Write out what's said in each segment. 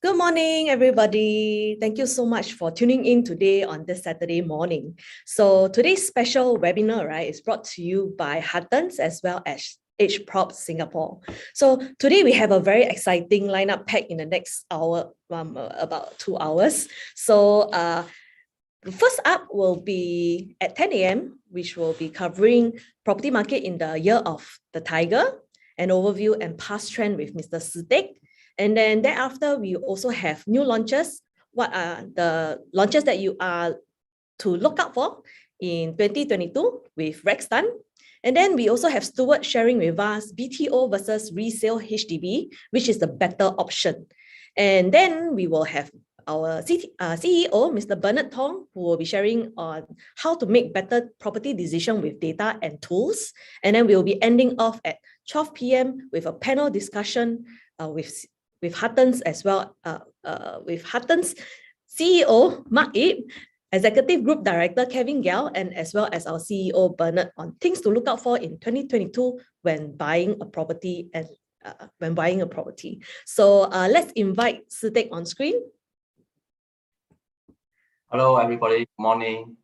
Good morning, everybody. Thank you so much for tuning in today on this Saturday morning. So today's special webinar, right, is brought to you by Huttons as well as EdgeProp Singapore. So today we have a very exciting lineup pack in the next hour, about 2 hours. So the first up will be at 10 a.m., which will be covering property market in the year of the tiger, an overview and past trend with Mr. Sitek. And then thereafter, we also have new launches. What are the launches that you are to look out for in 2022 with Rex Tan? And then we also have Stuart sharing with us BTO versus resale Hdb, which is the better option. And then we will have our CEO, Mr. Bernard Tong, who will be sharing on how to make better property decision with data and tools. And then we'll be ending off at 12 p.m. with a panel discussion with Huttons as well, with Huttons CEO, Mark Ip, Executive Group Director, Kevin Gale, and as well as our CEO, Bernard, on things to look out for in 2022 when buying a property and So let's invite Sitek on screen. Hello, everybody. Good morning.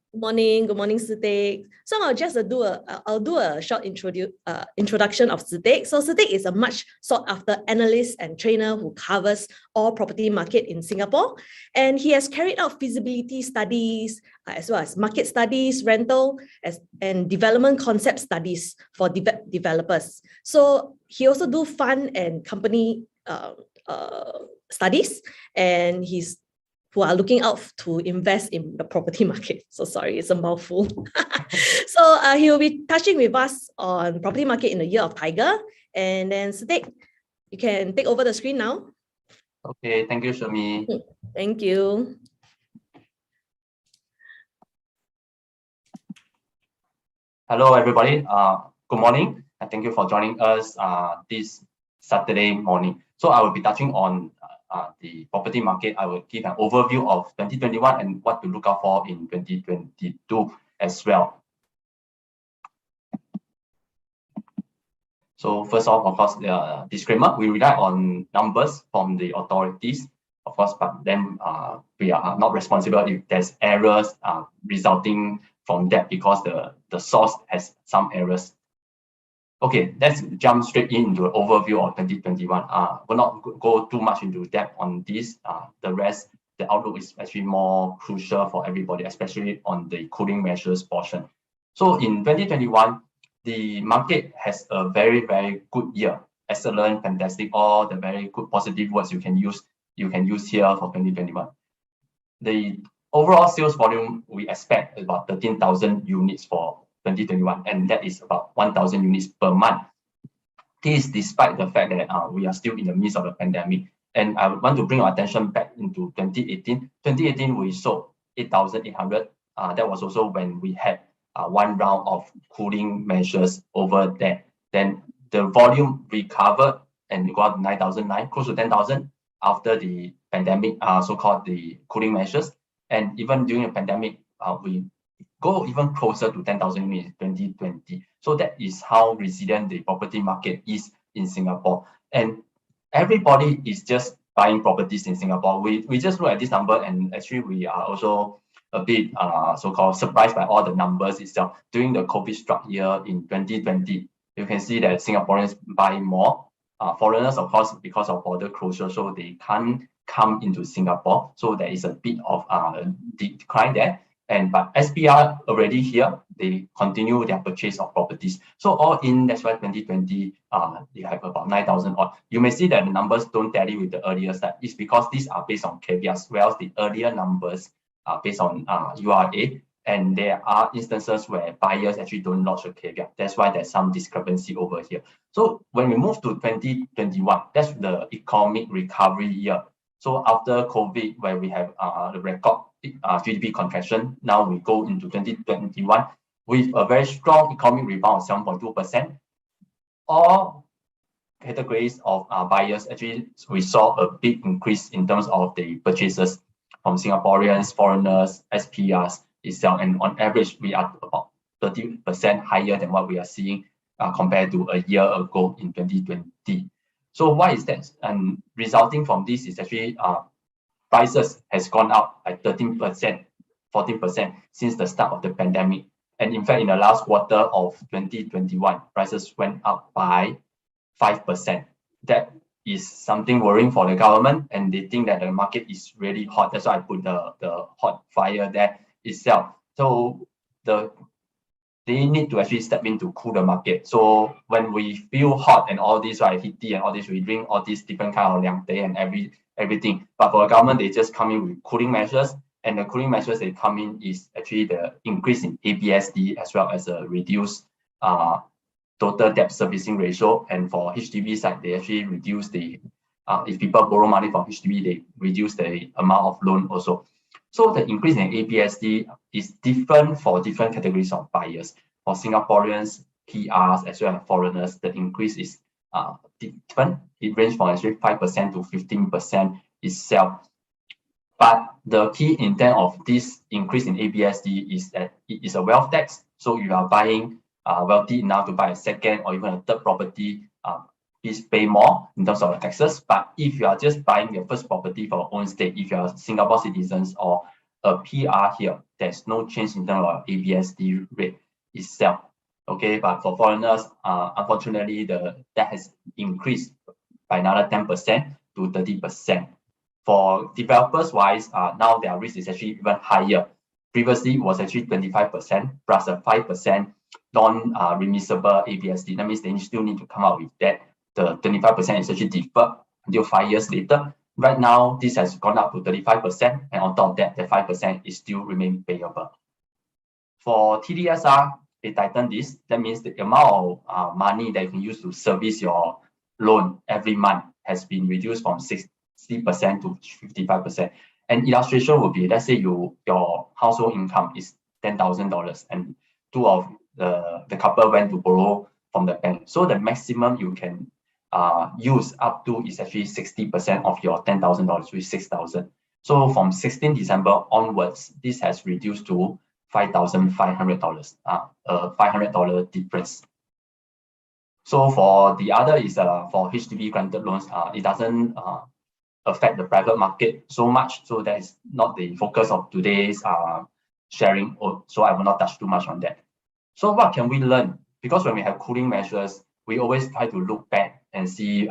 Good morning, Sitek. So I'll just do a short introduction of Sitek. So Sitek is a much sought after analyst and trainer who covers all property market in Singapore, and he has carried out feasibility studies as well as market studies, rental and development concept studies for developers. So he also do fund and company studies, and he's who are looking out to invest in the property market. So sorry, it's a mouthful. So he will be touching with us on property market in the year of tiger. And then Sitek, you can take over the screen now. Okay, thank you, Shami. Thank you. Hello, everybody. Good morning, and thank you for joining us this Saturday morning. So I will be touching on the property market. I will give an overview of 2021 and what to look out for in 2022 as well. So first off, of course, the disclaimer, we rely on numbers from the authorities, of course, but then we are not responsible if there's errors resulting from that because the source has some errors. Okay, let's jump straight into an overview of 2021. We'll not go too much into depth on this. The rest, the outlook is actually more crucial for everybody, especially on the cooling measures portion. So in 2021, the market has a very, very good year. Excellent, fantastic, all the very good positive words you can use here for 2021. The overall sales volume, we expect about 13,000 units for 2021, and that is about 1,000 units per month. This is despite the fact that we are still in the midst of the pandemic. And I want to bring our attention back into 2018. 2018, we sold 8,800. That was also when we had one round of cooling measures over there. Then the volume recovered and got 9,009, close to 10,000 after the pandemic, so-called the cooling measures. And even during the pandemic, we go even closer to 10,000 units in 2020. So that is how resilient the property market is in Singapore. And everybody is just buying properties in Singapore. We just look at this number, and actually we are also a bit so-called surprised by all the numbers itself. During the COVID struck year in 2020, you can see that Singaporeans buy more. Foreigners, of course, because of border closure, so they can't come into Singapore. So there is a bit of decline there. But SPR already here, they continue their purchase of properties. So all in, that's why 2020, you have about 9,000 odd. You may see that the numbers don't tally with the earlier slide. It's because these are based on caveats, whereas the earlier numbers are based on URA. And there are instances where buyers actually don't lodge a caveat. That's why there's some discrepancy over here. So when we move to 2021, that's the economic recovery year. So after COVID, where we have the record GDP contraction, now we go into 2021 with a very strong economic rebound of 7.2%. All categories of buyers, actually, we saw a big increase in terms of the purchases from Singaporeans, foreigners, SPRs itself. And on average, we are about 30% higher than what we are seeing compared to a year ago in 2020. So why is that? And resulting from this is actually prices has gone up by 13%, 14% since the start of the pandemic. And in fact, in the last quarter of 2021, prices went up by 5%. That is something worrying for the government, and they think that the market is really hot. That's why I put the hot fire there itself. So they need to actually step in to cool the market. So when we feel hot and all this, right, heaty and all this, we drink all these different kind of liang teh and everything. But for the government, they just come in with cooling measures, and the cooling measures they come in is actually the increase in ABSD as well as a reduced total debt servicing ratio. And for HDB side, they actually reduce the if people borrow money from HDB, they reduce the amount of loan also. So the increase in ABSD is different for different categories of buyers. For Singaporeans, PRs, as well as foreigners, the increase is different. It ranges from actually 5% to 15% itself. But the key intent of this increase in ABSD is that it is a wealth tax. So if you are buying wealthy enough to buy a second or even a third property, please pay more in terms of the taxes. But if you are just buying your first property for your own state, if you are Singapore citizens or a PR here, there's no change in terms of ABSD rate itself. Okay, but for foreigners, unfortunately, that has increased by another 10% to 30%. For developers wise, now their risk is actually even higher. Previously, it was actually 25% plus a 5% non-remissible ABSD. That means they still need to come out with that. The 25% is actually deferred until 5 years later. Right now, this has gone up to 35%, and on top of that, the 5% is still remain payable. For TDSR, they tighten this. That means the amount of money that you can use to service your loan every month has been reduced from 60% to 55%. An illustration would be, let's say your household income is $10,000, and two of the couple went to borrow from the bank. So the maximum you can use up to is actually 60% of your $10,000, which is $6,000. So from 16 December onwards, this has reduced to $5,500, a $500 difference. So for the other is for HDB granted loans, it doesn't affect the private market so much. So that is not the focus of today's sharing. So I will not touch too much on that. So what can we learn? Because when we have cooling measures, we always try to look back and see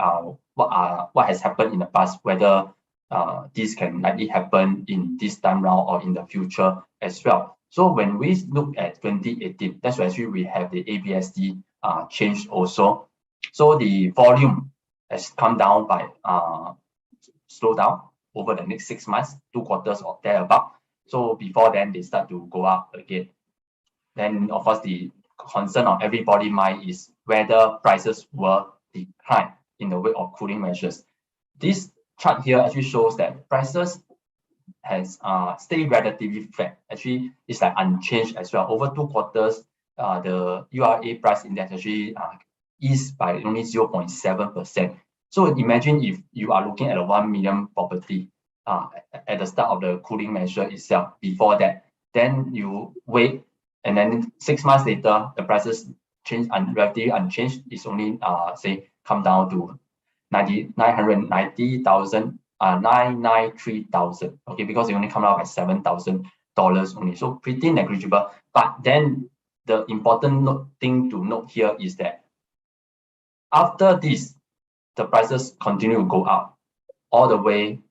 what has happened in the past, whether this can likely happen in this time round or in the future as well. So when we look at 2018, that's where actually we have the ABSD change also. So the volume has come down by slow down over the next 6 months, 2 quarters or thereabout. So before then, they start to go up again. Then, of course, the concern on everybody's mind is whether prices will decline in the wake of cooling measures. This chart here actually shows that prices has stayed relatively flat. Actually, it's like unchanged as well. Over 2 quarters, the URA price index actually is by only 0.7%. So imagine if you are looking at a 1 million property at the start of the cooling measure itself. Before that, then you wait, and then 6 months later, the prices change relatively unchanged. It's only say come down to 990,000, 993,000. Okay, because it only come out by $7,000 only. So pretty negligible. But then the important thing to note here is that after this, the prices continue to go up all the way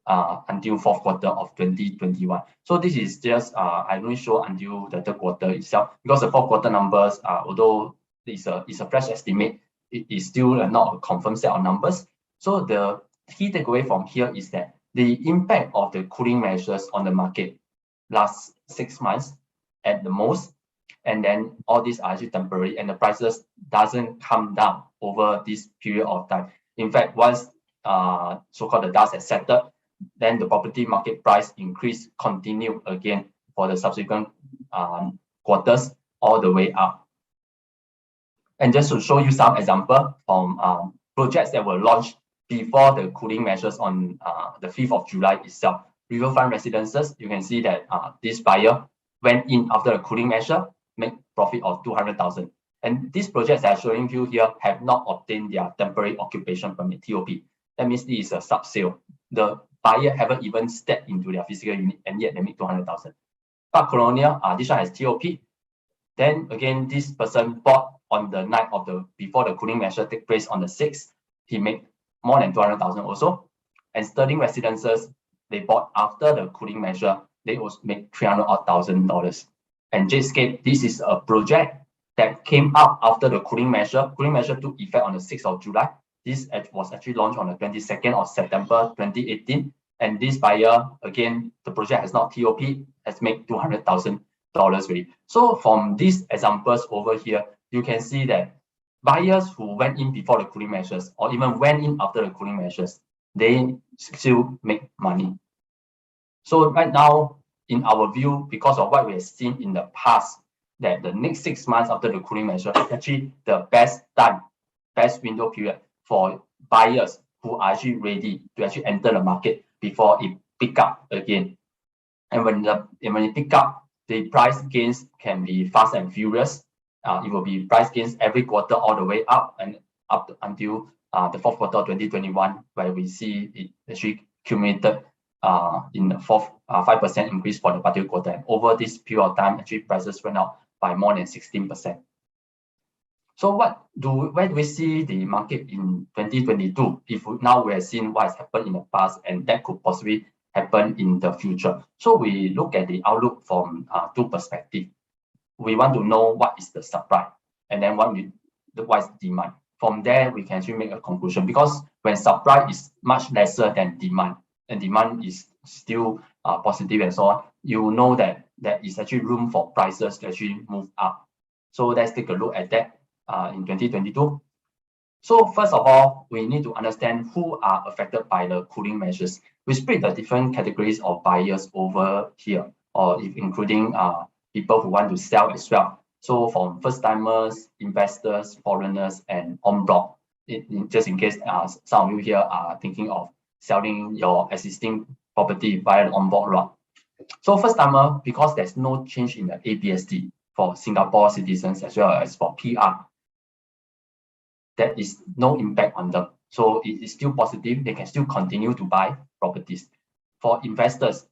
until 4th quarter of 2021. So this is just I only show until the 3rd quarter itself, because the 4th quarter numbers, although it's a fresh estimate, it is still not a confirmed set of numbers. So the key takeaway from here is that the impact of the cooling measures on the market lasts 6 months at the most, and then all these are actually temporary, and the prices doesn't come down over this period of time. In fact, once so-called the dust has settled, then the property market price increase continue again for the subsequent quarters all the way up. And just to show you some example from projects that were launched before the cooling measures on the 5th of July itself. Riverfront Residences, you can see that this buyer went in after the cooling measure, make profit of 200,000. And these projects that I'm showing you here have not obtained their temporary occupation permit, TOP. That means this is a sub-sale. The buyer haven't even stepped into their physical unit, and yet they make 200,000. Park Colonial, this one has TOP. Then again, this person bought on the night of before the cooling measure take place on the 6th. He made more than 200,000 also. And Sterling Residences, they bought after the cooling measure, they also make $300,000. And Jadescape, this is a project that came up after the cooling measure. Cooling measure took effect on the 6th of July. This was actually launched on the 22nd of September 2018. And this buyer, again, the project has not TOP, has made $200,000 already. So from these examples over here, you can see that buyers who went in before the cooling measures or even went in after the cooling measures, they still make money. So right now, in our view, because of what we have seen in the past, that the next 6 months after the cooling measure is actually the best time, best window period for buyers who are actually ready to actually enter the market before it pick up again. And when it pick up, the price gains can be fast and furious. It will be price gains every quarter all the way up and up until the fourth quarter of 2021, where we see it actually accumulated in the 5% increase for the particular quarter. And over this period of time, actually prices went up by more than 16%. So where do we see the market in 2022? If now we have seen what has happened in the past, and that could possibly happen in the future. So we look at the outlook from two perspectives. We want to know what is the supply, and then what is demand. From there, we can actually make a conclusion, because when supply is much lesser than demand, and demand is still positive and so on, you know that there is actually room for prices to actually move up. So let's take a look at that in 2022. So first of all, we need to understand who are affected by the cooling measures. We split the different categories of buyers over here, or including people who want to sell as well. So from first-timers, investors, foreigners, and en bloc. Just in case some of you here are thinking of selling your existing property via the en bloc route. So first-timer, because there's no change in the ABSD for Singapore citizens as well as for PR, there is no impact on them. So it is still positive. They can still continue to buy properties. For investors,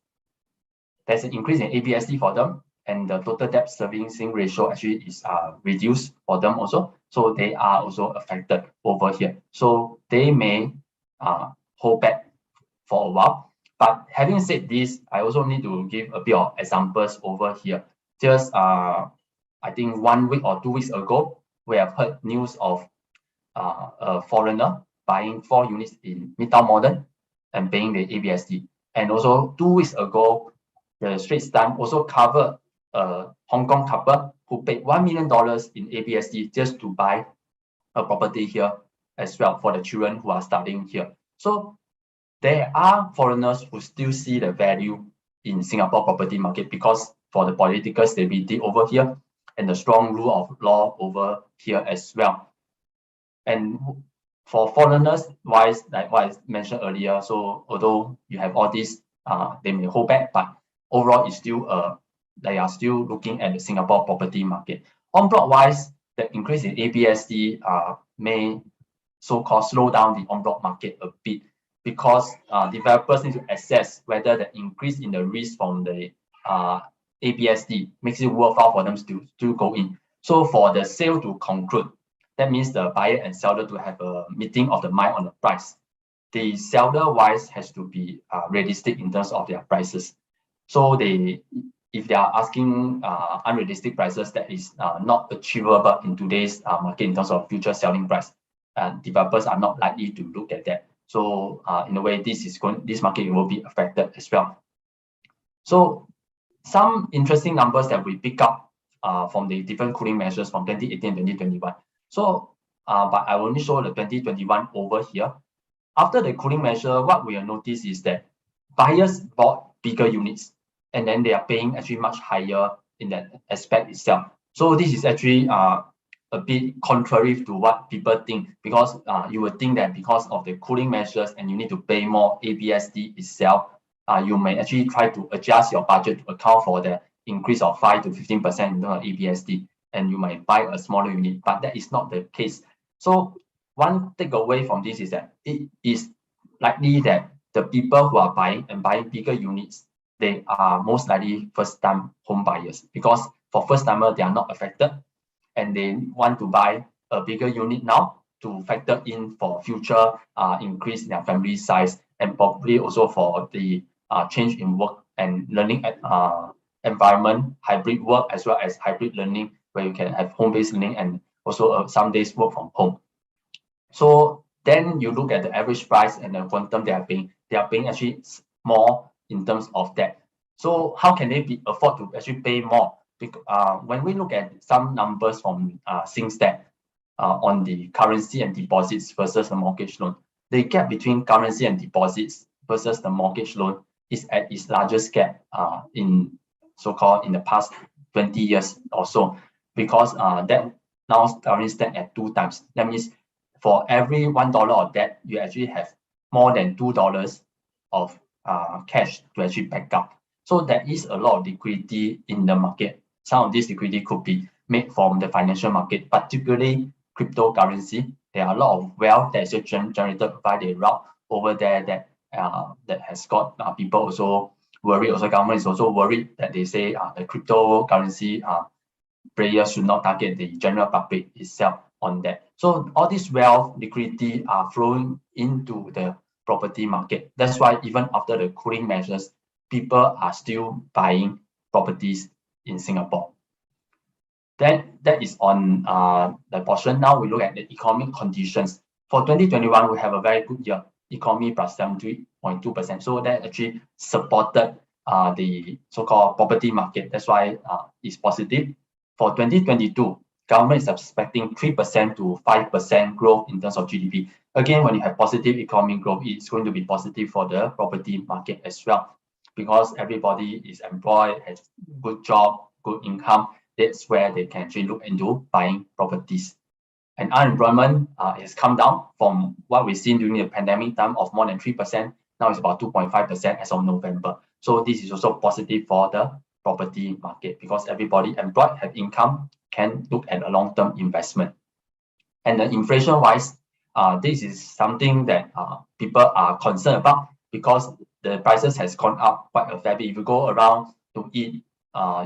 there's an increase in ABSD for them, and the total debt servicing ratio actually is reduced for them also. So they are also affected over here. So they may hold back for a while. But having said this, I also need to give a bit of examples over here. Just I think 1 week or 2 weeks ago, we have heard news of a foreigner buying 4 units in Midtown Modern and paying the ABSD. And also 2 weeks ago, the Straits Times also covered a Hong Kong couple who paid $1 million in ABSD just to buy a property here as well for the children who are studying here. So there are foreigners who still see the value in Singapore property market because for the political stability over here and the strong rule of law over here as well. And for foreigners wise, like what I mentioned earlier, so although you have all these, they may hold back, but overall it's still they are still looking at the Singapore property market. En bloc wise, the increase in ABSD may so-called slow down the en bloc market a bit, because developers need to assess whether the increase in the risk from the ABSD makes it worthwhile for them to go in. So for the sale to conclude, that means the buyer and seller to have a meeting of the mind on the price. The seller wise has to be realistic in terms of their prices. So if they are asking unrealistic prices that is not achievable in today's market in terms of future selling price, developers are not likely to look at that. So in a way, this market will be affected as well. So some interesting numbers that we pick up from the different cooling measures from 2018 and 2021. So, but I will only show the 2021 over here. After the cooling measure, what we have noticed is that buyers bought bigger units, and then they are paying actually much higher in that aspect itself. So this is actually a bit contrary to what people think, because you would think that because of the cooling measures and you need to pay more ABSD itself, you may actually try to adjust your budget to account for the increase of 5 to 15% in terms of ABSD. and you might buy a smaller unit, but that is not the case. So one takeaway from this is that it is likely that the people who are buying bigger units, they are most likely first-time home buyers, because for first-timer, they are not affected and they want to buy a bigger unit now to factor in for future increase in their family size, and probably also for the change in work and learning environment, hybrid work, as well as hybrid learning, where you can have home-based learning and also some days work from home. So then you look at the average price and the quantum they are paying actually more in terms of that. So how can they afford to actually pay more? When we look at some numbers from SingStat on the currency and deposits versus the mortgage loan, the gap between currency and deposits versus the mortgage loan is at its largest gap in so-called in the past 20 years or so, because that now currently stand at 2 times. That means for every $1 of debt, you actually have more than $2 of cash to actually back up. So there is a lot of liquidity in the market. Some of this liquidity could be made from the financial market, particularly cryptocurrency. There are a lot of wealth that is generated by the route over there that has got people also worried. Also, government is also worried that they say the cryptocurrency players should not target the general public itself on that. So all this wealth liquidity are flowing into the property market. That's why even after the cooling measures, people are still buying properties in Singapore. That is on the portion. Now we look at the economic conditions. For 2021, we have a very good year, economy plus 73.2%. So that actually supported the so-called property market. That's why it's positive. For 2022, government is expecting 3% to 5% growth in terms of GDP. Again, when you have positive economic growth, it's going to be positive for the property market as well, because everybody is employed, has good job, good income. That's where they can actually look into buying properties. And unemployment has come down from what we've seen during the pandemic time of more than 3%. Now it's about 2.5% as of November. So this is also positive for the property market, because everybody employed, have income, can look at a long-term investment. And the inflation-wise, this is something that people are concerned about, because the prices has gone up quite a fair bit. If you go around to eat,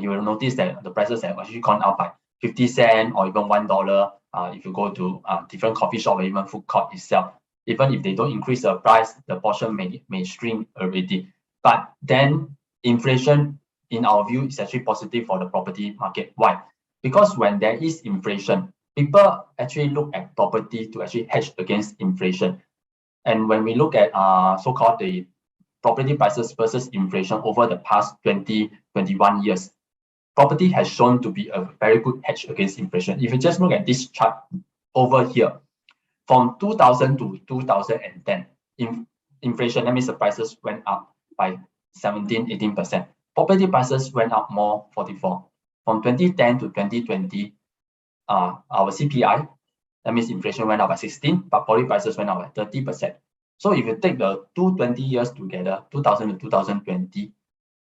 you will notice that the prices have actually gone up by 50 cents or even $1. If you go to different coffee shop or even food court itself, even if they don't increase the price, the portion may shrink already. But then inflation, in our view, is actually positive for the property market. Why? Because when there is inflation, people actually look at property to actually hedge against inflation. And when we look at so-called the property prices versus inflation over the past 21 years, property has shown to be a very good hedge against inflation. If you just look at this chart over here, from 2000 to 2010, inflation, that means the prices went up by 17-18%. Property prices went up more, 44. From 2010 to 2020, our CPI, that means inflation went up by 16, but property prices went up by 30%. So if you take the 20 years together, 2000 to 2020,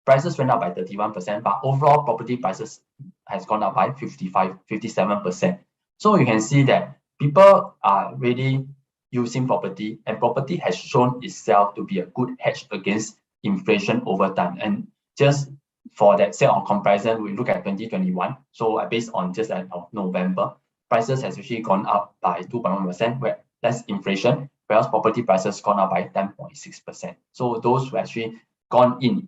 prices went up by 31%, but overall property prices has gone up by 57%. So you can see that people are really using property, and property has shown itself to be a good hedge against inflation over time. And just for that sake of comparison, we look at 2021. So based on just as of November, prices has actually gone up by 2.1%, where that's inflation, whereas property prices gone up by 10.6%. So those who actually gone in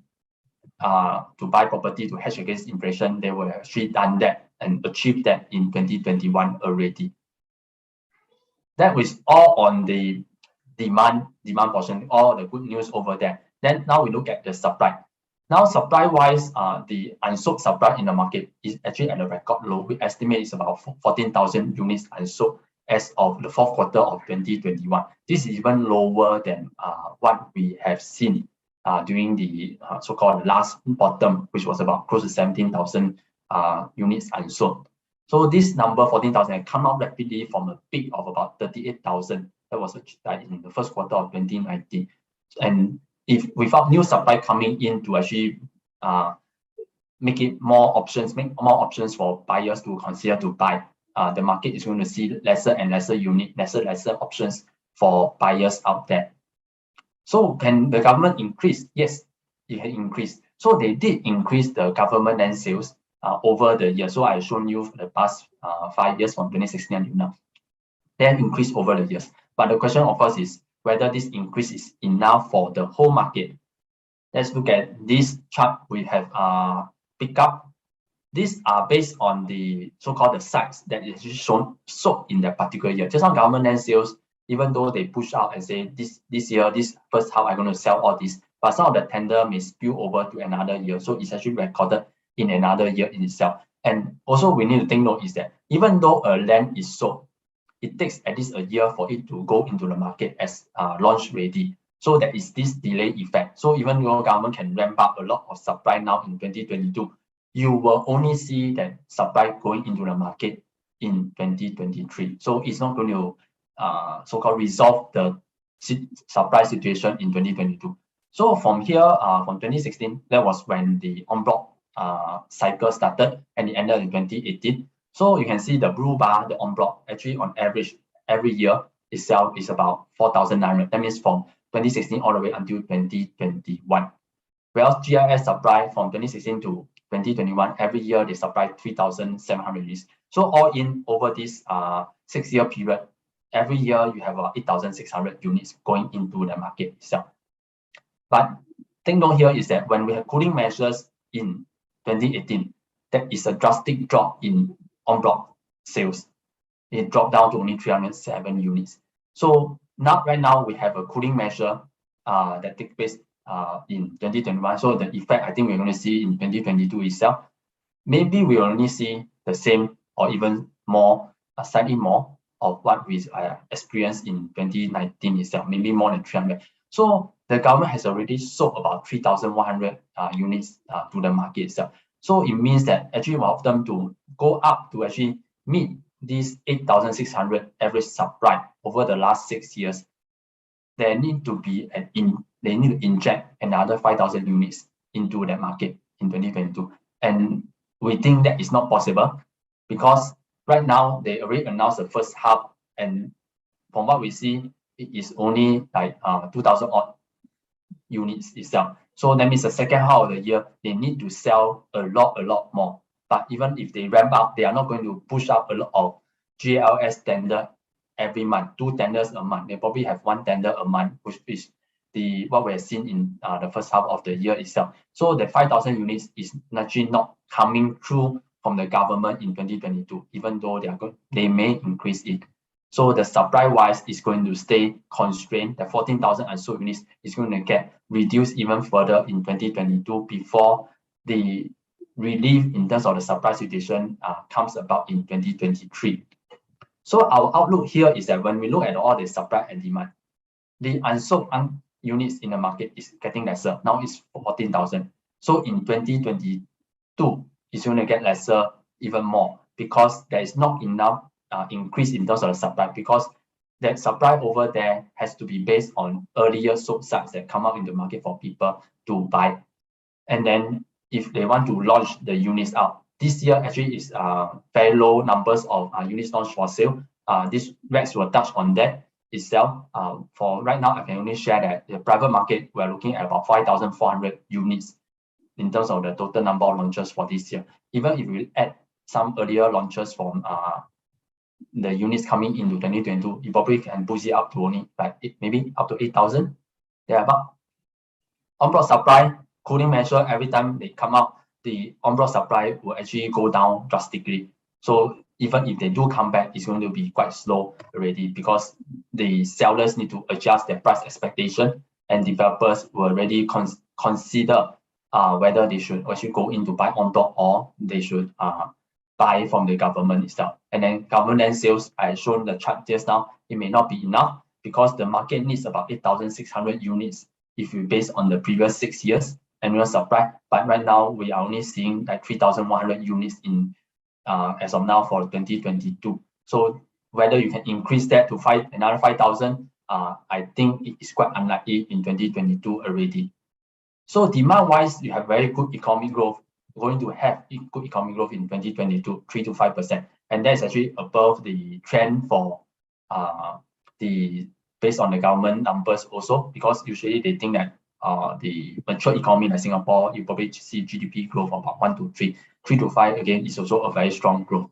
to buy property to hedge against inflation, they will actually done that and achieved that in 2021 already. That was all on the demand portion, all the good news over there. Then now we look at the supply. Now supply-wise, the unsold supply in the market is actually at a record low. We estimate it's about 14,000 units unsold as of the fourth quarter of 2021. This is even lower than what we have seen during the so-called last bottom, which was about close to 17,000 units unsold. So this number, 14,000, had come up rapidly from a peak of about 38,000. That was in the first quarter of 2019. And if without new supply coming in to actually make more options for buyers to consider to buy, the market is going to see lesser and lesser unit, lesser options for buyers out there. So can the government increase? Yes, it can increase. So they did increase the government land sales over the years. So I've shown you for the past 5 years from 2016 until now. They have increased over the years. But the question of course is whether this increase is enough for the whole market. Let's look at this chart we have picked up. These are based on the so-called the sites that is shown sold in that particular year. Just on government land sales, even though they push out and say this year, this first half, I'm going to sell all this, but some of the tender may spill over to another year. So it's actually recorded in another year in itself. And also we need to take note is that even though a land is sold, it takes at least a year for it to go into the market as launch ready. So there is this delay effect. So even though government can ramp up a lot of supply now in 2022, you will only see that supply going into the market in 2023. So it's not going to so-called resolve the supply situation in 2022. So from here, from 2016, that was when the en bloc cycle started and it ended in 2018. So you can see the blue bar, the en bloc, actually on average, every year itself is about 4,900. That means from 2016 all the way until 2021. Whereas GIS supply from 2016 to 2021, every year they supply 3,700 units. So all in over this 6-year period, every year you have 8,600 units going into the market itself. But take note here is that when we have cooling measures in 2018, that is a drastic drop in en bloc sales. It dropped down to only 307 units. So now, right now, we have a cooling measure that takes place in 2021. So the effect I think we're going to see in 2022 itself. Maybe we only see the same or even more, slightly more of what we experienced in 2019 itself, maybe more than 300. So the government has already sold about 3,100 units to the market itself. So it means that actually one of them to go up to actually meet these 8,600 average supply over the last 6 years, there need to be they need to inject another 5,000 units into that market in 2022. And we think that is not possible because right now they already announced the first half, and from what we see, it is only like 2,000 odd units itself. So that means the second half of the year, they need to sell a lot more. But even if they ramp up, they are not going to push up a lot of GLS tender every month, 2 tenders a month. They probably have 1 tender a month, which is what we have seen in the first half of the year itself. So the 5,000 units is actually not coming through from the government in 2022, even though they may increase it. So the supply-wise is going to stay constrained. The 14,000 unsold units is going to get reduced even further in 2022 before the relief in terms of the supply situation comes about in 2023. So our outlook here is that when we look at all the supply and demand, the unsold units in the market is getting lesser. Now it's 14,000. So in 2022, it's going to get lesser even more because there is not enough increase in terms of the supply, because that supply over there has to be based on earlier sold sites that come out in the market for people to buy. And then if they want to launch the units out, this year actually is very low numbers of units launched for sale. This Rex will touch on that itself. For right now, I can only share that the private market, we're looking at about 5,400 units in terms of the total number of launches for this year. Even if we add some earlier launches from the units coming into 2022, you probably can boost it up to only like maybe up to 8,000. Thereabout. En bloc supply, cooling measure, every time they come out, the en bloc supply will actually go down drastically. So even if they do come back, it's going to be quite slow already because the sellers need to adjust their price expectation, and developers will already consider whether they should actually go in to buy en bloc or they should buy from the government itself. And then government land sales, I shown the chart just now, it may not be enough because the market needs about 8,600 units if you base on the previous 6 years annual supply. But right now we are only seeing like 3,100 units in as of now for 2022. So whether you can increase that to another 5,000, I think it is quite unlikely in 2022 already. So demand wise, you have very good economic growth. going to have good economic growth in 2022, 3 to 5%. And that is actually above the trend for based on the government numbers also, because usually they think that the mature economy like Singapore, you probably see GDP growth of about 1 to 3. 3 to 5 again is also a very strong growth.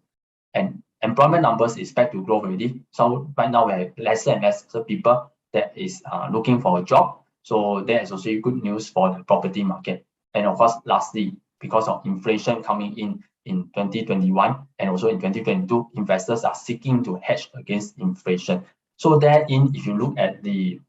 And employment numbers is back to growth already. So right now we have lesser and lesser people that is looking for a job. So that is also good news for the property market. And of course, lastly, because of inflation coming in 2021 and also in 2022, investors are seeking to hedge against inflation. So therein, if you look at the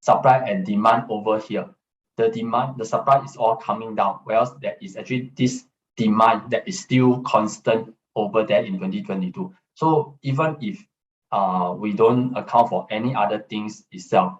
supply and demand over here, the supply is all coming down, whereas there is actually this demand that is still constant over there in 2022. So even if we don't account for any other things itself,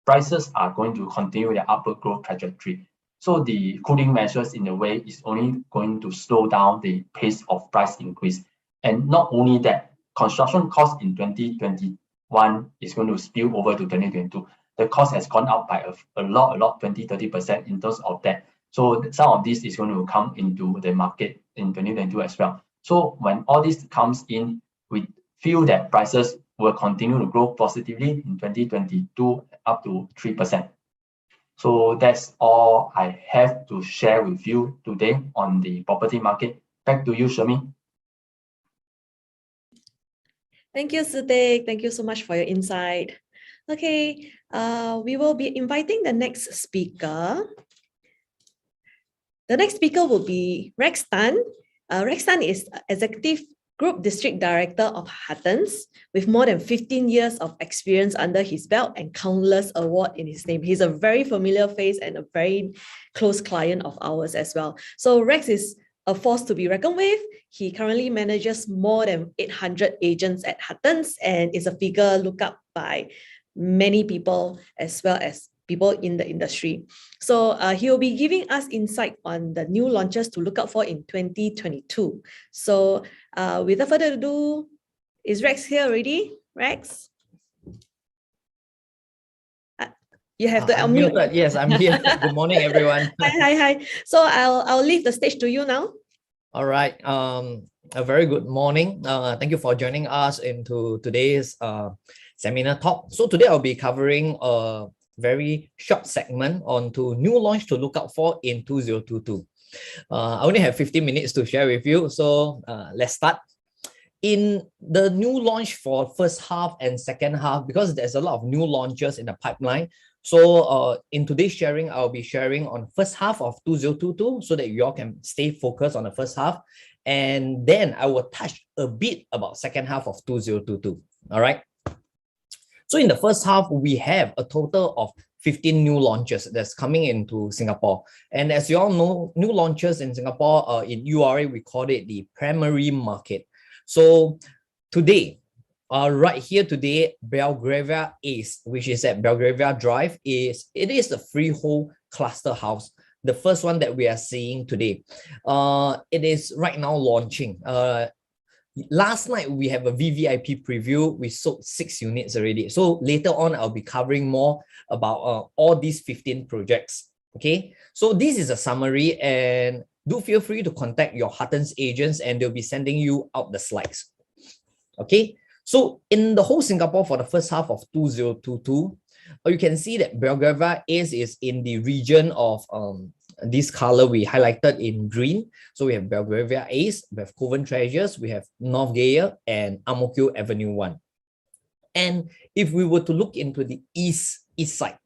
prices are going to continue their upward growth trajectory. So the cooling measures in a way is only going to slow down the pace of price increase. And not only that, construction costs in 2021 is going to spill over to 2022. The cost has gone up by a lot, 20, 30% in terms of that. So some of this is going to come into the market in 2022 as well. So when all this comes in, we feel that prices will continue to grow positively in 2022 up to 3%. So that's all I have to share with you today on the property market. Back to you, Shermin. Thank you, Sutik. Thank you so much for your insight. Okay, we will be inviting the next speaker. The next speaker will be Rex Tan. Rex Tan is Executive Group District Director of Huttons, with more than 15 years of experience under his belt and countless awards in his name. He's a very familiar face and a very close client of ours as well. So Rex is a force to be reckoned with. He currently manages more than 800 agents at Huttons and is a figure looked up by many people as well as people in the industry. So he will be giving us insight on the new launches to look out for in 2022. So without further ado, is Rex here already? Rex? You have to unmute. Muted. Yes, I'm here. Good morning, everyone. Hi. So I'll leave the stage to you now. All right. A very good morning. Thank you for joining us into today's seminar talk. So today I'll be covering a very short segment on to new launch to look out for in 2022. I only have 15 minutes to share with you. So let's start. In the new launch for first half and second half, because there's a lot of new launches in the pipeline. So in today's sharing, I'll be sharing on first half of 2022 so that you all can stay focused on the first half. And then I will touch a bit about second half of 2022. All right. So in the first half, we have a total of 15 new launches that's coming into Singapore. And as you all know, new launches in Singapore, in URA, we call it the primary market. So today, right here today, Belgravia Ace, which is at Belgravia Drive, it is a freehold cluster house. The first one that we are seeing today. It is right now launching. Last night, we have a VVIP preview. We sold 6 units already. So later on, I'll be covering more about all these 15 projects. Okay, so this is a summary, and do feel free to contact your Huttons agents and they'll be sending you out the slides. Okay, so in the whole Singapore for the first half of 2022, you can see that Belgravia is in the region of this color we highlighted in green. So we have Belgravia Ace, we have Coven Treasures, we have North Gaya and Ang Mo Kio Avenue 1. And if we were to look into the east side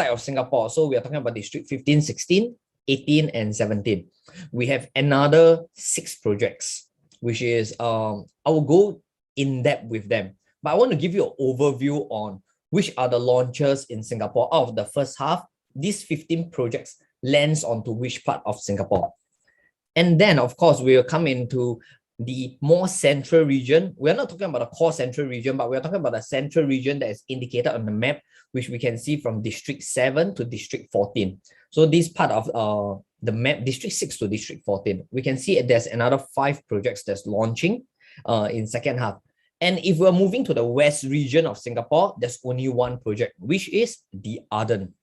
of Singapore, so we are talking about District 15, 16, 18 and 17. We have another 6 projects, which is I will go in depth with them. But I want to give you an overview on which are the launches in Singapore. Out of the first half, these 15 projects lands onto which part of Singapore. And then, of course, we'll come into the more central region. We're not talking about the core central region, but we're talking about the central region that is indicated on the map, which we can see from District 7 to District 14. So this part of the map, District 6 to District 14, we can see there's another 5 projects that's launching in second half. And if we're moving to the west region of Singapore, there's only 1 project, which is the Arden.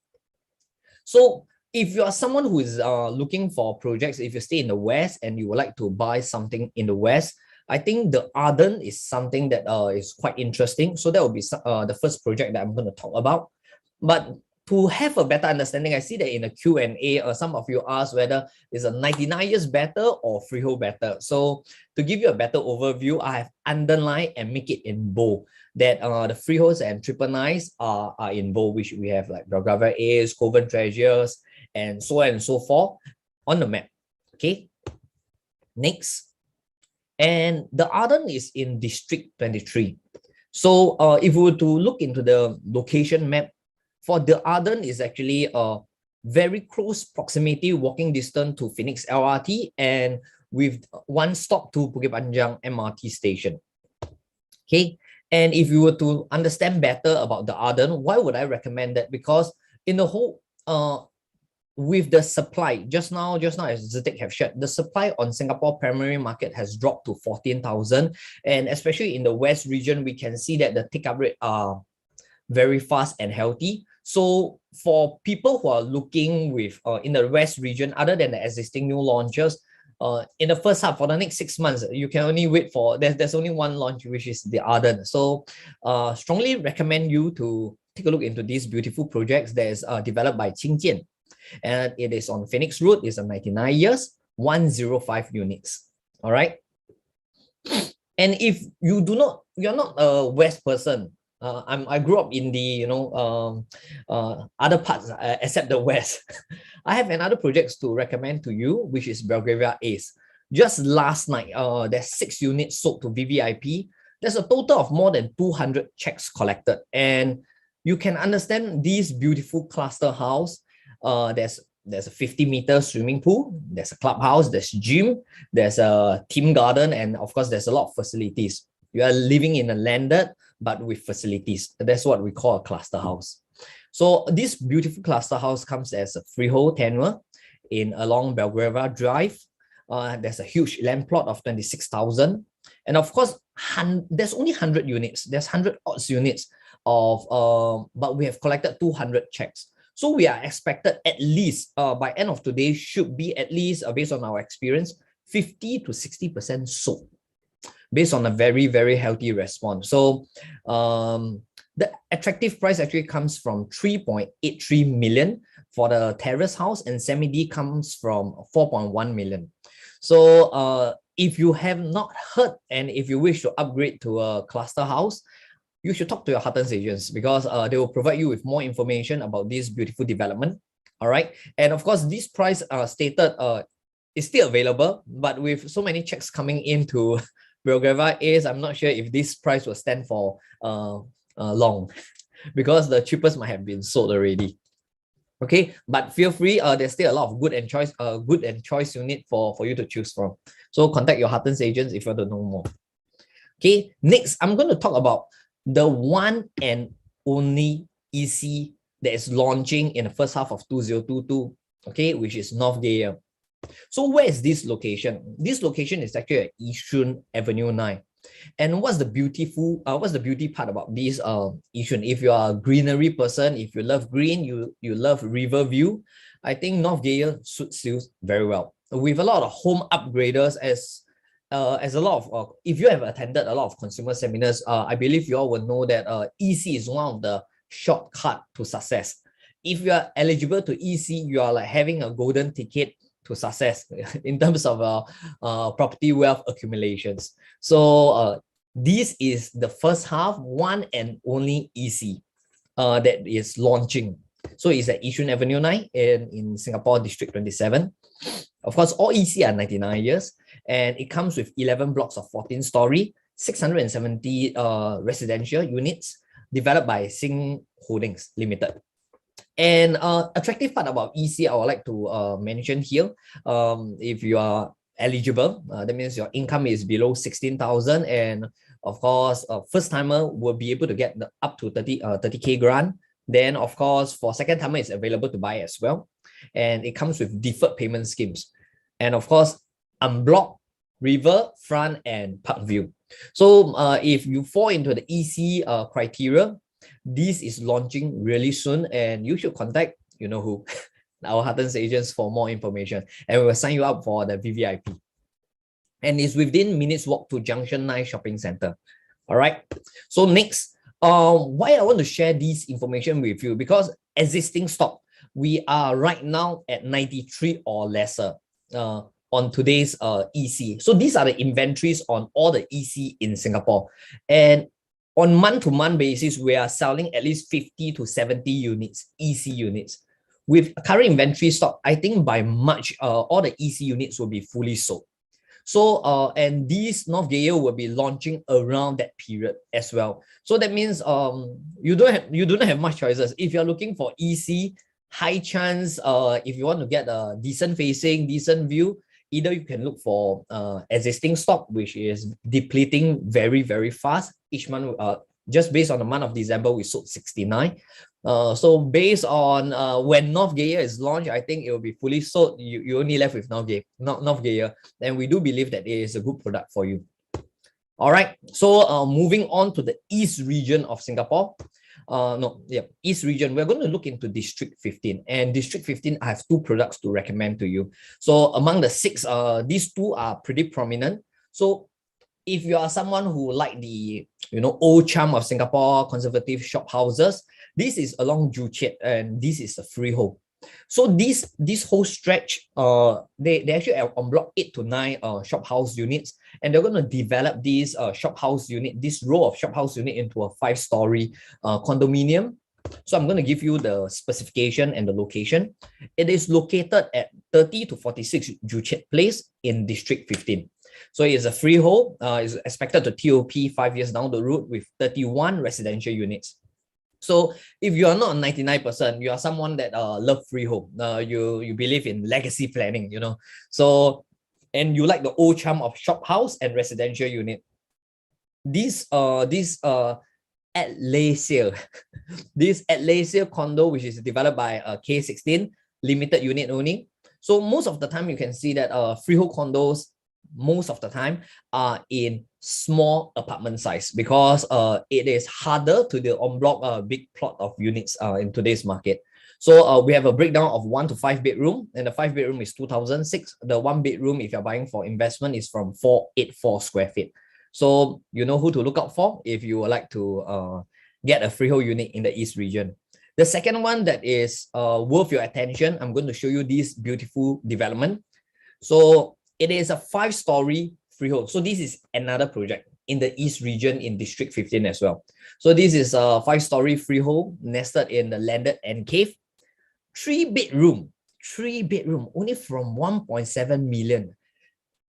So if you are someone who is looking for projects, if you stay in the West and you would like to buy something in the West, I think the Arden is something that is quite interesting. So that will be the first project that I'm going to talk about. But to have a better understanding, I see that in the Q&A, some of you asked whether is a 99 years better or freehold better. So to give you a better overview, I have underlined and make it in bold that the freeholds and triple nines are in bold, which we have like Belgravia A's, Coven Treasures, and so on and so forth on the map. Okay, next. And the Arden is in District 23. So if we were to look into the location map, for the Arden is actually a very close proximity walking distance to Phoenix LRT and with one stop to Bukit Panjang MRT station. Okay, and if you were to understand better about the Arden, why would I recommend that? Because in the whole with the supply, just now as Zitek have shared, the supply on Singapore primary market has dropped to 14,000, and especially in the West region, we can see that the take-up rate are very fast and healthy. So for people who are looking with in the West region, other than the existing new launches, in the first half for the next 6 months, you can only wait for there's only one launch, which is the Arden. So strongly recommend you to take a look into these beautiful projects that is developed by Qingjian. And it is on Phoenix Road. It's a 99 years, 105 units. All right. And if you're not a West person, I grew up in the other parts except the West. I have another projects to recommend to you, which is Belgravia Ace. Just last night, there's 6 units sold to VVIP. There's a total of more than 200 checks collected, and you can understand this beautiful cluster house. There's a 50-meter swimming pool, there's a clubhouse, there's gym, there's a team garden, and of course there's a lot of facilities. You are living in a landed but with facilities. That's what we call a cluster house. So this beautiful cluster house comes as a freehold tenure in along Belgravia Drive. There's a huge land plot of 26,000, and of course there's only 100 units. There's 100 odds units of but we have collected 200 checks. So we are expected at least by end of today should be at least based on our experience 50 to 60% sold, based on a very, very healthy response. So the attractive price actually comes from 3.83 million for the terrace house, and semi-D comes from 4.1 million. So if you have not heard and if you wish to upgrade to a cluster house, you should talk to your Huttons agents, because they will provide you with more information about this beautiful development. All right. And of course, this price stated is still available, but with so many checks coming into Belgravia A's, I'm not sure if this price will stand for long, because the cheapest might have been sold already. Okay, but feel free. There's still a lot of good and choice unit for you to choose from. So contact your Huttons agents if you want to know more. Okay, next I'm going to talk about the one and only EC that is launching in the first half of 2022. Okay, which is North Gaya. So where is this location? This location is actually at Yishun Avenue 9. And what's the beauty part about this Yishun? If you are a greenery person, if you love green, you love river view, I think North Gaya suits you very well. With a lot of home upgraders, as a lot of if you have attended a lot of consumer seminars, I believe you all will know that EC is one of the shortcut to success. If you are eligible to EC, you are like having a golden ticket to success in terms of property wealth accumulations. So this is the first half one and only EC that is launching. So it's at Yishun Avenue 9 in Singapore District 27. Of course, all EC are 99 years, and it comes with 11 blocks of 14-story, 670 residential units developed by Sing Holdings Limited. And attractive part about EC, I would like to mention here, if you are eligible, that means your income is below 16,000, and of course, first timer will be able to get the up to 30K grant. Then of course, for second timer, it's available to buy as well, and it comes with deferred payment schemes, and of course, unblock, river, front, and park view. So if you fall into the EC criteria, this is launching really soon, and you should contact you know who. our Huttons agents for more information, and we will sign you up for the VVIP. And it's within minutes walk to Junction 9 Shopping Center. All right. So next, why I want to share this information with you, because existing stock, we are right now at 93 or lesser on today's EC. So these are the inventories on all the EC in Singapore. And on month-to-month basis, we are selling at least 50 to 70 units, EC units. With current inventory stock, I think by March, all the EC units will be fully sold. So, and these North Gaya will be launching around that period as well. So that means you do not have much choices. If you're looking for EC, high chance, if you want to get a decent facing, decent view, either you can look for existing stock, which is depleting very, very fast. Each month, just based on the month of December, we sold 69. So based on when North Gaya is launched, I think it will be fully sold. You only left with North Gaya, and we do believe that it is a good product for you. All right. So moving on to the East region of Singapore. East region. We're going to look into District 15, and District 15, I have two products to recommend to you. So among the six, these two are pretty prominent. So if you are someone who like the old charm of Singapore conservative shop houses, this is along Joo Chiat, and this is a freehold. So this whole stretch, they actually are on block 8 to 9 shop house units, and they're going to develop this shop house unit, this row of shop house unit into a 5-story condominium. So I'm going to give you the specification and the location. It is located at 30 to 46 Joo Chiat Place in District 15. So it is a freehold. It's expected to TOP 5 years down the road with 31 residential units. So if you are not a 99%, you are someone that love freehold. You believe in legacy planning, So, and you like the old charm of shop house and residential unit. This at Resale, this at Resale condo, which is developed by K16 limited unit owning. So most of the time you can see that freehold condos most of the time are in small apartment size, because it is harder to do en bloc big plot of units in today's market. So we have a breakdown of 1 to 5 bedroom, and the 5 bedroom is 2006. The 1 bedroom, if you're buying for investment, is from 484 square feet. So you know who to look out for if you would like to get a freehold unit in the East region. The second one that is worth your attention, I'm going to show you this beautiful development. So it is a 5-story freehold. So this is another project in the East region in District 15 as well. So this is a 5-story freehold nested in the landed end cave. 3 bedroom, only from 1.7 million.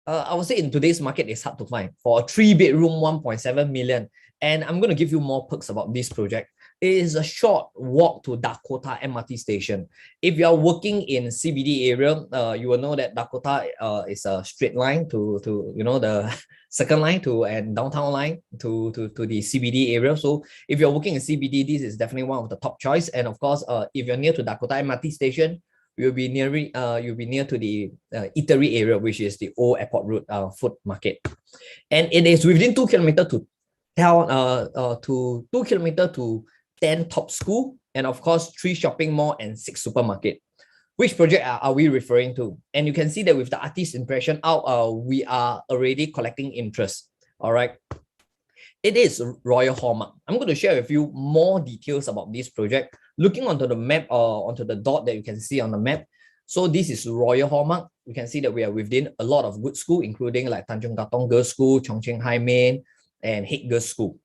I would say in today's market, it's hard to find for a 3-bedroom, 1.7 million. And I'm going to give you more perks about this project. It is a short walk to Dakota MRT station. If you are working in CBD area, you will know that Dakota is a straight line to the second line to and downtown line to the CBD area. So if you're working in CBD, this is definitely one of the top choice. And of course, if you're near to Dakota MRT station, you'll be near to the eatery area, which is the old airport road food market, and it is within 2 kilometers to town, 2 kilometers to 10 top school, and of course 3 shopping mall and 6 supermarket. Which project are we referring to? And you can see that with the artist impression out, we are already collecting interest. All right. It is Royal Hallmark. I'm going to share with you more details about this project. Looking onto the map, onto the dot that you can see on the map. So this is Royal Hallmark. You can see that we are within a lot of good schools, including like Tanjung Katong Girls School, Chongqing High Main, and Haig Girls School.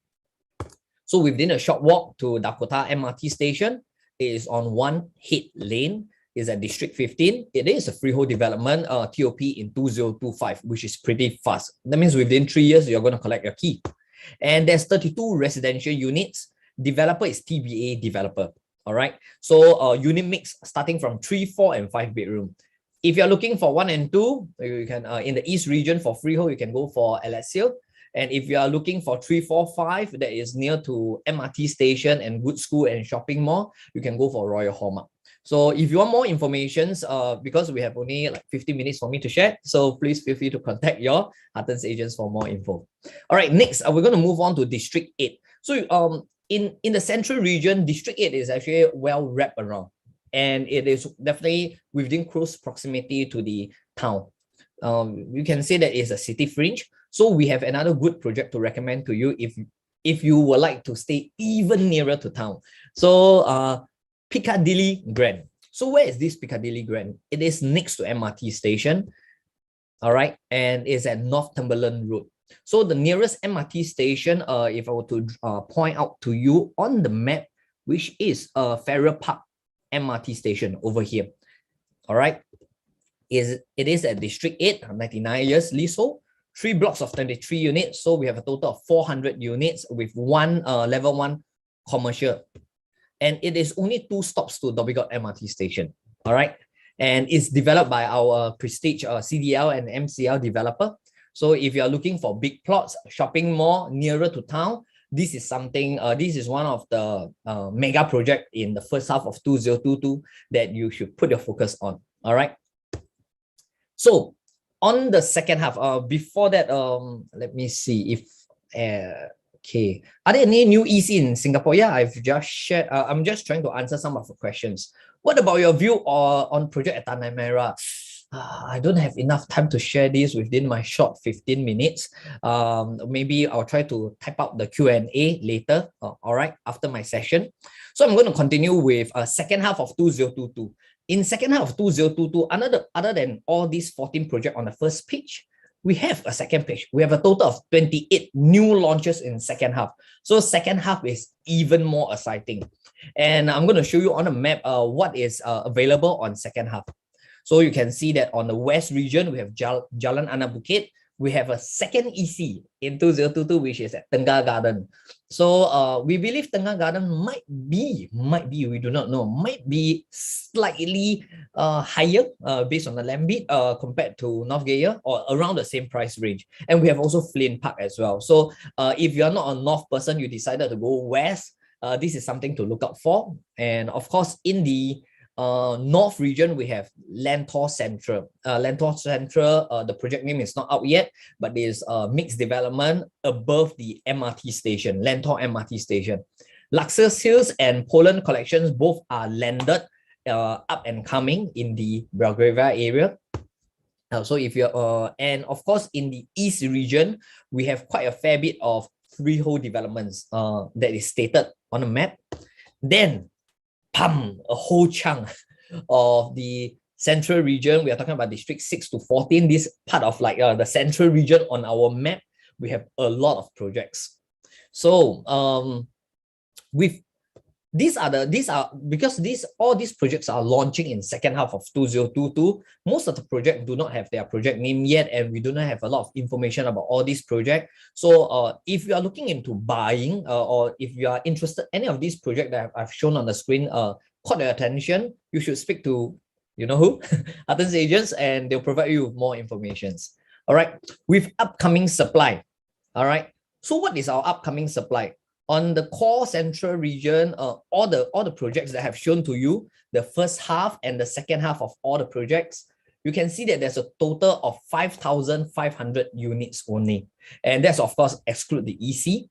So within a short walk to Dakota MRT station, it is on 1 Head Lane, is at District 15. It is a freehold development, TOP in 2025, which is pretty fast. That means within 3 years, you're going to collect your key. And there's 32 residential units. Developer is TBA developer. All right. So unit mix starting from 3, 4, and 5 bedroom. If you're looking for 1 and 2, you can in the East region for freehold, you can go for Resale. And if you are looking for 3, 4, 5 that is near to MRT station and good school and shopping mall, you can go for Royal Hallmark. So if you want more information, because we have only like 15 minutes for me to share, so please feel free to contact your Huttons agents for more info. All right, next, we're going to move on to District 8. So in the central region, District 8 is actually well wrapped around. and it is definitely within close proximity to the town. You can say that it's a city fringe. So we have another good project to recommend to you if you would like to stay even nearer to town. So Piccadilly Grand. So where is this Piccadilly Grand? It is next to MRT station, all right, and it's at Northumberland Road. So the nearest MRT station, if I were to point out to you on the map, which is Farrer Park MRT station over here, all right, it is at District 8, 99 years leasehold, 3 blocks of 23 units. So we have a total of 400 units with one level 1 commercial. And it is only 2 stops to Dhoby Ghaut MRT station, all right? And it's developed by our prestige CDL and MCL developer. So if you're looking for big plots, shopping mall nearer to town, this is something, this is one of the mega project in the first half of 2022 that you should put your focus on, all right? So on the second half, before that, let me see if, okay. Are there any new EC in Singapore? Yeah, I've just shared, I'm just trying to answer some of the questions. What about your view on Project at Tanah Merah? I don't have enough time to share this within my short 15 minutes. Maybe I'll try to type out the Q&A later, all right, after my session. So I'm going to continue with second half of 2022. In second half of 2022, other than all these 14 projects on the first page, we have a second page. We have a total of 28 new launches in second half. So second half is even more exciting. And I'm going to show you on the map what is available on second half. So you can see that on the west region, we have Jalan Anak Bukit. We have a second EC in 2022, which is at Tengah Garden. So we believe Tengah Garden might be, we do not know, might be slightly higher based on the land bid compared to North Gaya, or around the same price range. And we have also Flynn Park as well. So if you're not a north person, you decided to go west, this is something to look out for. And of course, in the north region, we have Lentor Central. Lentor Central, the project name is not out yet, but there's a mixed development above the MRT station, Lentor MRT station. Luxus Hills and Poland Collections both are landed up and coming in the Bulgaria area. So if you're, and of course, in the east region, we have quite a fair bit of freehold developments that is stated on the map. Then a whole chunk of the central region. We are talking about district 6 to 14. This part of like the central region on our map, we have a lot of projects. So with all these projects are launching in second half of 2022. Most of the projects do not have their project name yet, and we do not have a lot of information about all these projects. So if you are looking into buying or if you are interested in any of these projects that I've shown on the screen, caught your attention, you should speak to, you know who, Huttons agents, and they'll provide you with more information. All right, with upcoming supply. All right, so what is our upcoming supply? On the core central region, all the projects that I have shown to you, the first half and the second half of all the projects, you can see that there's a total of 5,500 units only. And that's, of course, exclude the EC.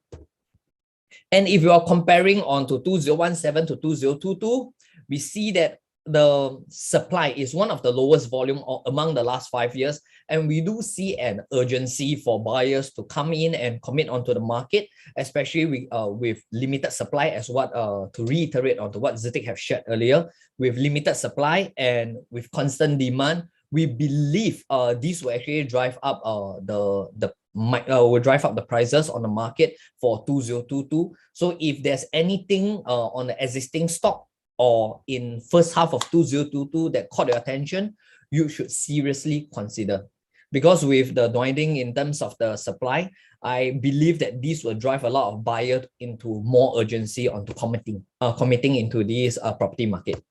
And if you are comparing on to 2017 to 2022, we see that the supply is one of the lowest volume among the last 5 years. And we do see an urgency for buyers to come in and commit onto the market, especially with limited supply, as what, to reiterate onto what Zitik have shared earlier, with limited supply and with constant demand, we believe this will actually drive up will drive up the prices on the market for 2022. So if there's anything on the existing stock or in first half of 2022 that caught your attention, you should seriously consider. Because with the dwindling in terms of the supply, I believe that this will drive a lot of buyers into more urgency onto committing into this property market.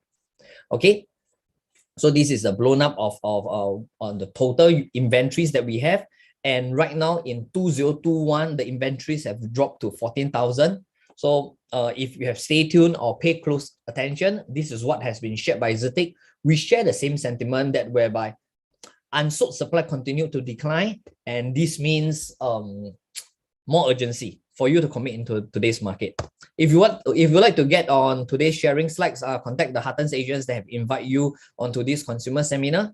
Okay, so this is a blown up of on the total inventories that we have. And right now in 2021, the inventories have dropped to 14,000. So if you have stayed tuned or pay close attention, this is what has been shared by Zitik. We share the same sentiment that whereby unsold supply continue to decline, and this means more urgency for you to commit into today's market. If you like to get on today's sharing slides, contact the Huttons agents that have invited you onto this consumer seminar.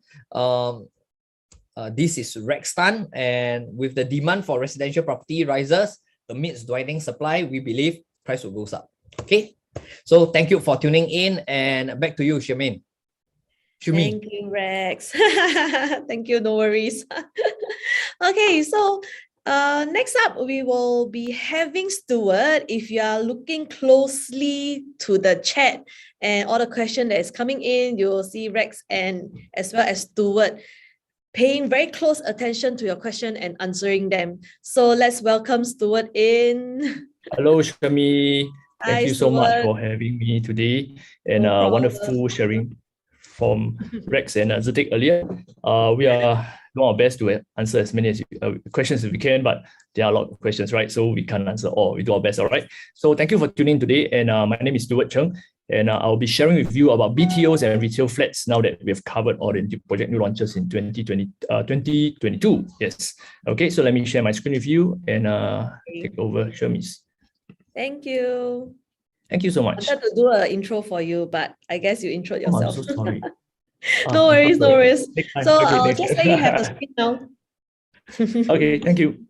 This is Rex Tan, and with the demand for residential property rises amidst dwindling supply, we believe price will go up. Okay, so thank you for tuning in, and back to you, Charmaine. Thank you, Rex. Thank you, no worries. Okay, so next up, we will be having Stuart. If you are looking closely to the chat and all the question that is coming in, you will see Rex and as well as Stuart paying very close attention to your question and answering them. So let's welcome Stuart in. Hello, Shami. Thank Hi, you so much Stuart. for having me today, and No problem. wonderful sharing from Rex and Zatik earlier. We are doing our best to answer as many questions as we can, but there are a lot of questions, right? So we can't answer all. We do our best, all right? So thank you for tuning in today, and my name is Stuart Cheng, and I'll be sharing with you about BTOs and retail flats now that we've covered all the project new launches in 2022. Yes. Okay, so let me share my screen with you and take over Shami's. Thank you. Thank you so I much. wanted to do an intro for you, but I guess you intro yourself. I'm so sorry. No worries, no worries. So Okay, I'll next just time. let you have the screen now. Okay, thank you.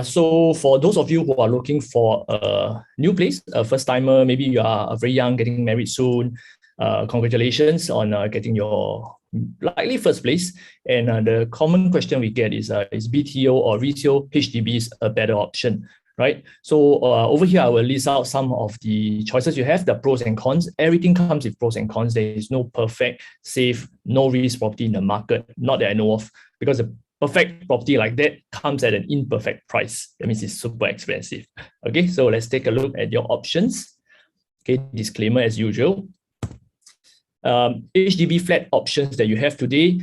So for those of you who are looking for a new place, a first timer, maybe you are very young, getting married soon, congratulations on getting your likely first place. And the common question we get is BTO or resale HDBs a better option, right? So over here, I will list out some of the choices you have, the pros and cons. Everything comes with pros and cons. There is no perfect, safe, no risk property in the market, not that I know of, because the perfect property like that comes at an imperfect price. That means it's super expensive. Okay, so let's take a look at your options. Okay, disclaimer as usual. HDB flat options that you have today,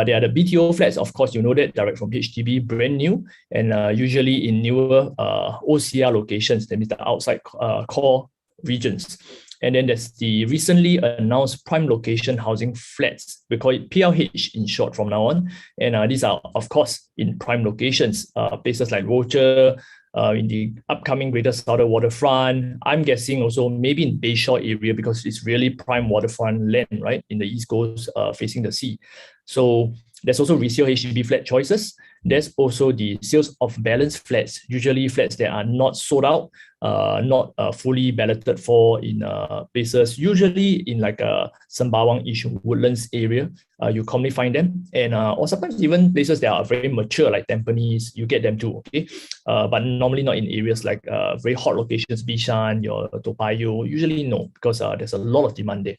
they are the BTO flats. Of course, you know that, direct from HDB, brand new, and usually in newer OCR locations, that means the outside core regions. And then there's the recently announced prime location housing flats. We call it PLH in short from now on. And these are, of course, in prime locations, places like Rocher, in the upcoming Greater Southern Waterfront. I'm guessing also maybe in Bayshore area, because it's really prime waterfront land, right? In the East Coast, facing the sea. So there's also resale HDB flat choices. There's also the sales of balance flats, usually flats that are not sold out, not fully balloted for in places, usually in like a Sembawang-ish Woodlands area. You commonly find them, and or sometimes even places that are very mature, like Tampines, you get them too, okay? But normally not in areas like very hot locations, Bishan, your Toa Payoh, usually no, because there's a lot of demand there.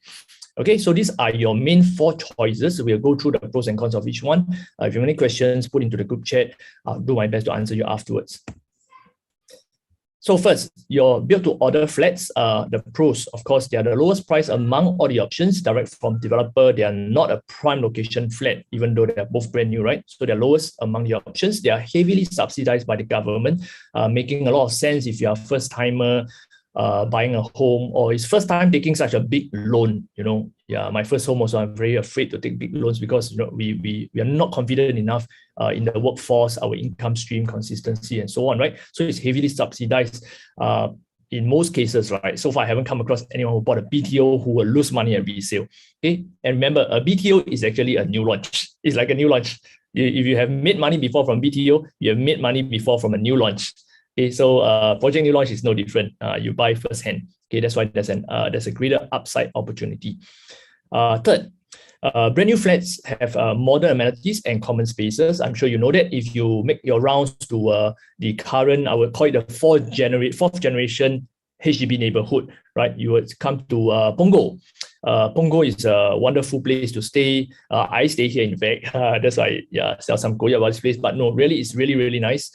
Okay, so these are your main 4 choices. We'll go through the pros and cons of each one. If you have any questions, put into the group chat. I'll do my best to answer you afterwards. So first, your build-to-order flats, the pros, of course, they are the lowest price among all the options, direct from developer. They are not a prime location flat, even though they are both brand new, right? So they're lowest among the options. They are heavily subsidized by the government, making a lot of sense if you're a first-timer, buying a home, or it's first time taking such a big loan. You know, yeah, my first home also, I'm very afraid to take big loans because, you know, we are not confident enough in the workforce, our income stream, consistency, and so on, right? So it's heavily subsidized in most cases, right? So far, I haven't come across anyone who bought a BTO who will lose money at resale. Okay, and remember, a BTO is actually a new launch. It's like a new launch. If you have made money before from BTO, you have made money before from a new launch. Okay, so project new launch is no different. You buy firsthand. Okay, that's why there's a greater upside opportunity. Third, brand new flats have modern amenities and common spaces. I'm sure you know that. If you make your rounds to the current, I would call it the fourth generation HDB neighborhood, right? You would come to Punggol. Punggol is a wonderful place to stay. I stay here, in fact. That's why I sell some goya about this place. But no, really, it's really, really nice.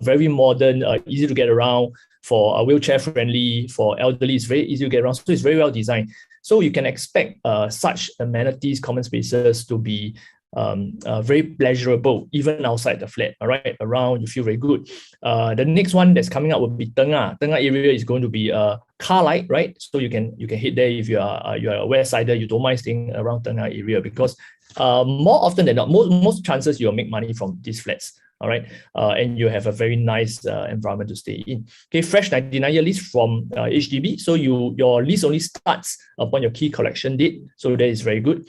Very modern, easy to get around. For wheelchair friendly, for elderly, it's very easy to get around. So it's very well designed. So you can expect such amenities, common spaces to be very pleasurable, even outside the flat. All right, around you feel very good. The next one that's coming up will be Tengah. Tengah area is going to be car light, right? So you can hit there if you are a west sider, you don't mind staying around Tengah area, because more often than not, most chances you'll make money from these flats. all right? And you have a very nice environment to stay in. Okay, fresh 99-year lease from HDB. So your lease only starts upon your key collection date. So that is very good.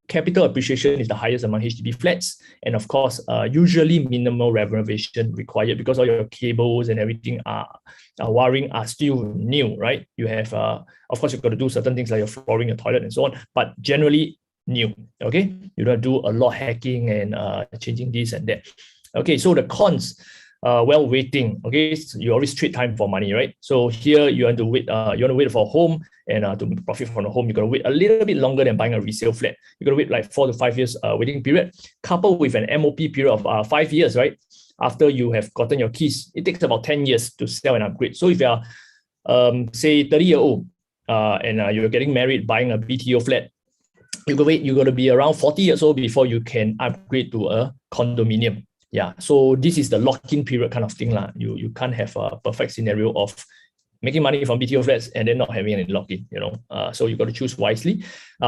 Capital appreciation is the highest among HDB flats. And of course, usually minimal renovation required because all your cables and everything wiring are still new, right? You have, of course, you've got to do certain things like your flooring, your toilet and so on, but generally new, okay? You don't do a lot of hacking and changing this and that. Okay, so the cons, well, waiting, okay? So you always trade time for money, right? So here you want to wait, for a home, and to profit from the home, you got to wait a little bit longer than buying a resale flat. You got to wait like 4 to 5 years waiting period, coupled with an MOP period of 5 years, right? After you have gotten your keys, it takes about 10 years to sell and upgrade. So if you are, say, 30-year-old, and you're getting married, buying a BTO flat, you got to be around 40 years old before you can upgrade to a condominium. Yeah, so this is the lock-in period kind of thing. You can't have a perfect scenario of making money from BTO flats and then not having any lock-in, so you got to choose wisely.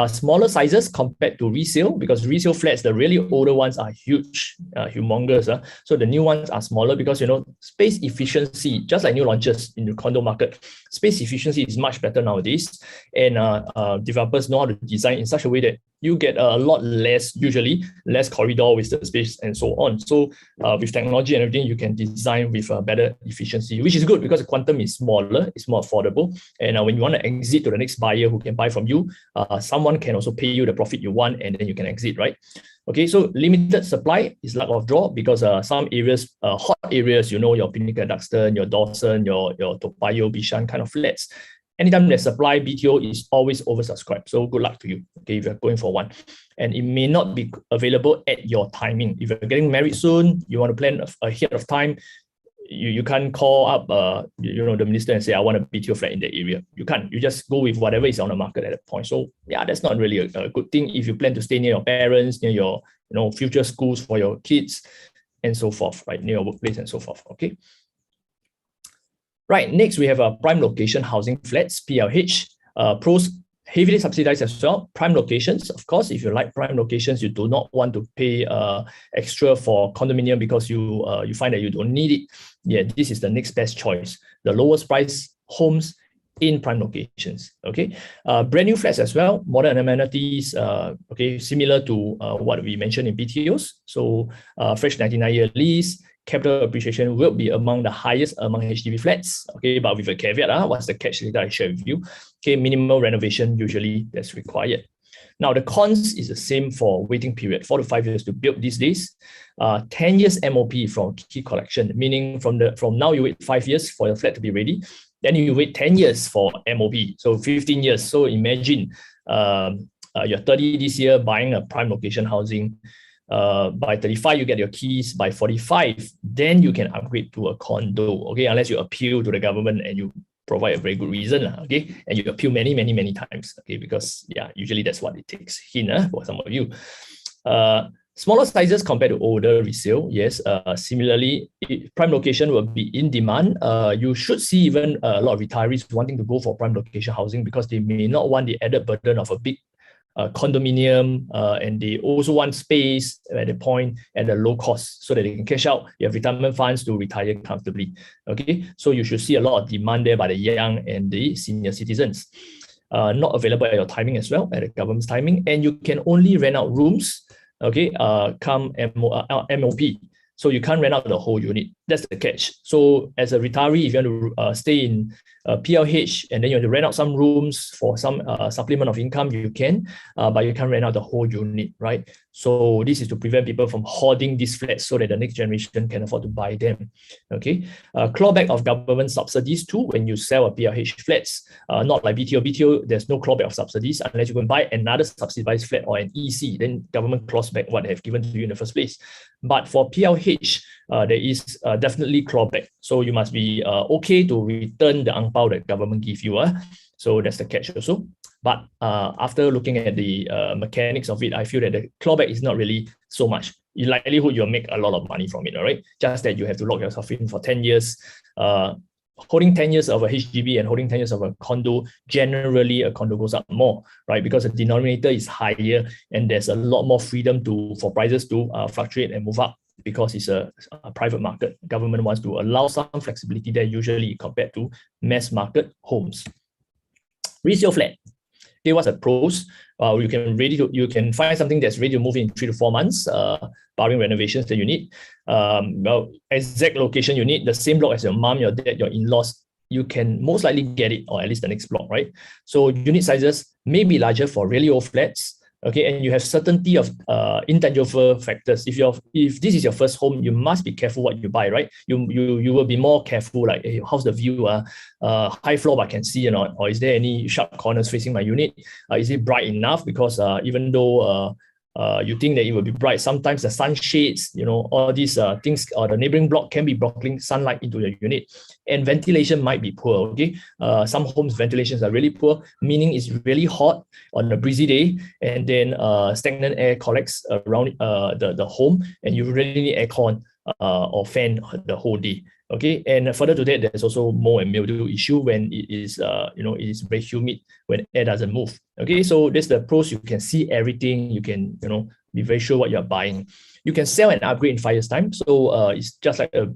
Smaller sizes compared to resale, because resale flats, the really older ones are huge, humongous. So the new ones are smaller because, space efficiency, just like new launches in the condo market, space efficiency is much better nowadays. And developers know how to design in such a way that you get a lot less, usually less corridor with the space and so on. So with technology and everything, you can design with a better efficiency, which is good because the quantum is smaller, it's more affordable. And when you want to exit to the next buyer who can buy from you, someone can also pay you the profit you want, and then you can exit, right? Okay, so limited supply is luck of draw because some areas, hot areas, your Pinnacle Duxton, your Dawson, your Toa Payoh, Bishan kind of flats, anytime there's supply, BTO is always oversubscribed. So good luck to you, okay, if you're going for one. And it may not be available at your timing. If you're getting married soon, you want to plan ahead of time, you can't call up the minister and say, I want a BTO flat in the area. You can't. You just go with whatever is on the market at that point. So yeah, that's not really a good thing if you plan to stay near your parents, near your future schools for your kids and so forth, right? Near your workplace and so forth, okay? Right, next we have a prime location housing flats, PLH. Pros, heavily subsidized as well. Prime locations, of course, if you like prime locations, you do not want to pay extra for condominium because you find that you don't need it. Yeah, this is the next best choice. The lowest price homes in prime locations, okay? Brand new flats as well, modern amenities, okay, similar to what we mentioned in BTOs. So fresh 99-year lease, capital appreciation will be among the highest among HDB flats, okay, but with a caveat, what's the catch that I share with you? Okay, minimal renovation usually that's required. Now the cons is the same for waiting period, 4 to 5 years to build these days. 10 years MOP from key collection, meaning from now you wait 5 years for your flat to be ready, then you wait 10 years for MOP, so 15 years. So imagine you're 30 this year buying a prime location housing. By 35, you get your keys. By 45, then you can upgrade to a condo, okay? Unless you appeal to the government and you provide a very good reason, okay? And you appeal many, many, many times, okay? Because yeah, usually that's what it takes for some of you. Smaller sizes compared to older resale, yes. Similarly, prime location will be in demand. You should see even a lot of retirees wanting to go for prime location housing because they may not want the added burden of a big condominium, and they also want space at the point at a low cost so that they can cash out. You have retirement funds to retire comfortably. Okay, so you should see a lot of demand there by the young and the senior citizens. Not available at your timing as well, at the government's timing, and you can only rent out rooms. Okay, come MOP. So you can't rent out the whole unit. That's the catch. So as a retiree, if you want to stay in PLH and then you want to rent out some rooms for some supplement of income, you can, but you can't rent out the whole unit, right? So this is to prevent people from hoarding these flats so that the next generation can afford to buy them, okay? Clawback of government subsidies too when you sell a PLH flats, not like BTO. BTO, there's no clawback of subsidies unless you can buy another subsidized flat or an EC, then government claws back what they have given to you in the first place. But for PLH, there is definitely clawback. So you must be okay to return the ang pao that government give you. So that's the catch also. But after looking at the mechanics of it, I feel that the clawback is not really so much. In likelihood, you'll make a lot of money from it, all right? Just that you have to lock yourself in for 10 years. Holding 10 years of a HDB and holding 10 years of a condo, generally a condo goes up more, right? Because the denominator is higher and there's a lot more freedom for prices to fluctuate and move up. because it's a private market. Government wants to allow some flexibility there, usually compared to mass market homes. Resale flat. Okay, what's the pros? You can find something that's ready to move in 3 to 4 months, barring renovations that you need. Exact location you need, the same block as your mom, your dad, your in-laws, you can most likely get it, or at least the next block, right? So unit sizes may be larger for really old flats. Okay, and you have certainty of intangible factors. If this is your first home, you must be careful what you buy, right? You will be more careful, like, hey, how's the view? High floor but I can see, or is there any sharp corners facing my unit? Is it bright enough? Because even though you think that it will be bright, sometimes the sun shades, all these things, or the neighboring block can be blocking sunlight into your unit, and ventilation might be poor. Okay, some homes ventilations are really poor, meaning it's really hot on a breezy day, and then stagnant air collects around the home, and you really need aircon or fan the whole day. Okay, and further to that, there's also mold and mildew issue when it is it is very humid when air doesn't move. Okay, so there's the pros. You can see everything. You can be very sure what you're buying. You can sell and upgrade in 5 years' time. So it's just like a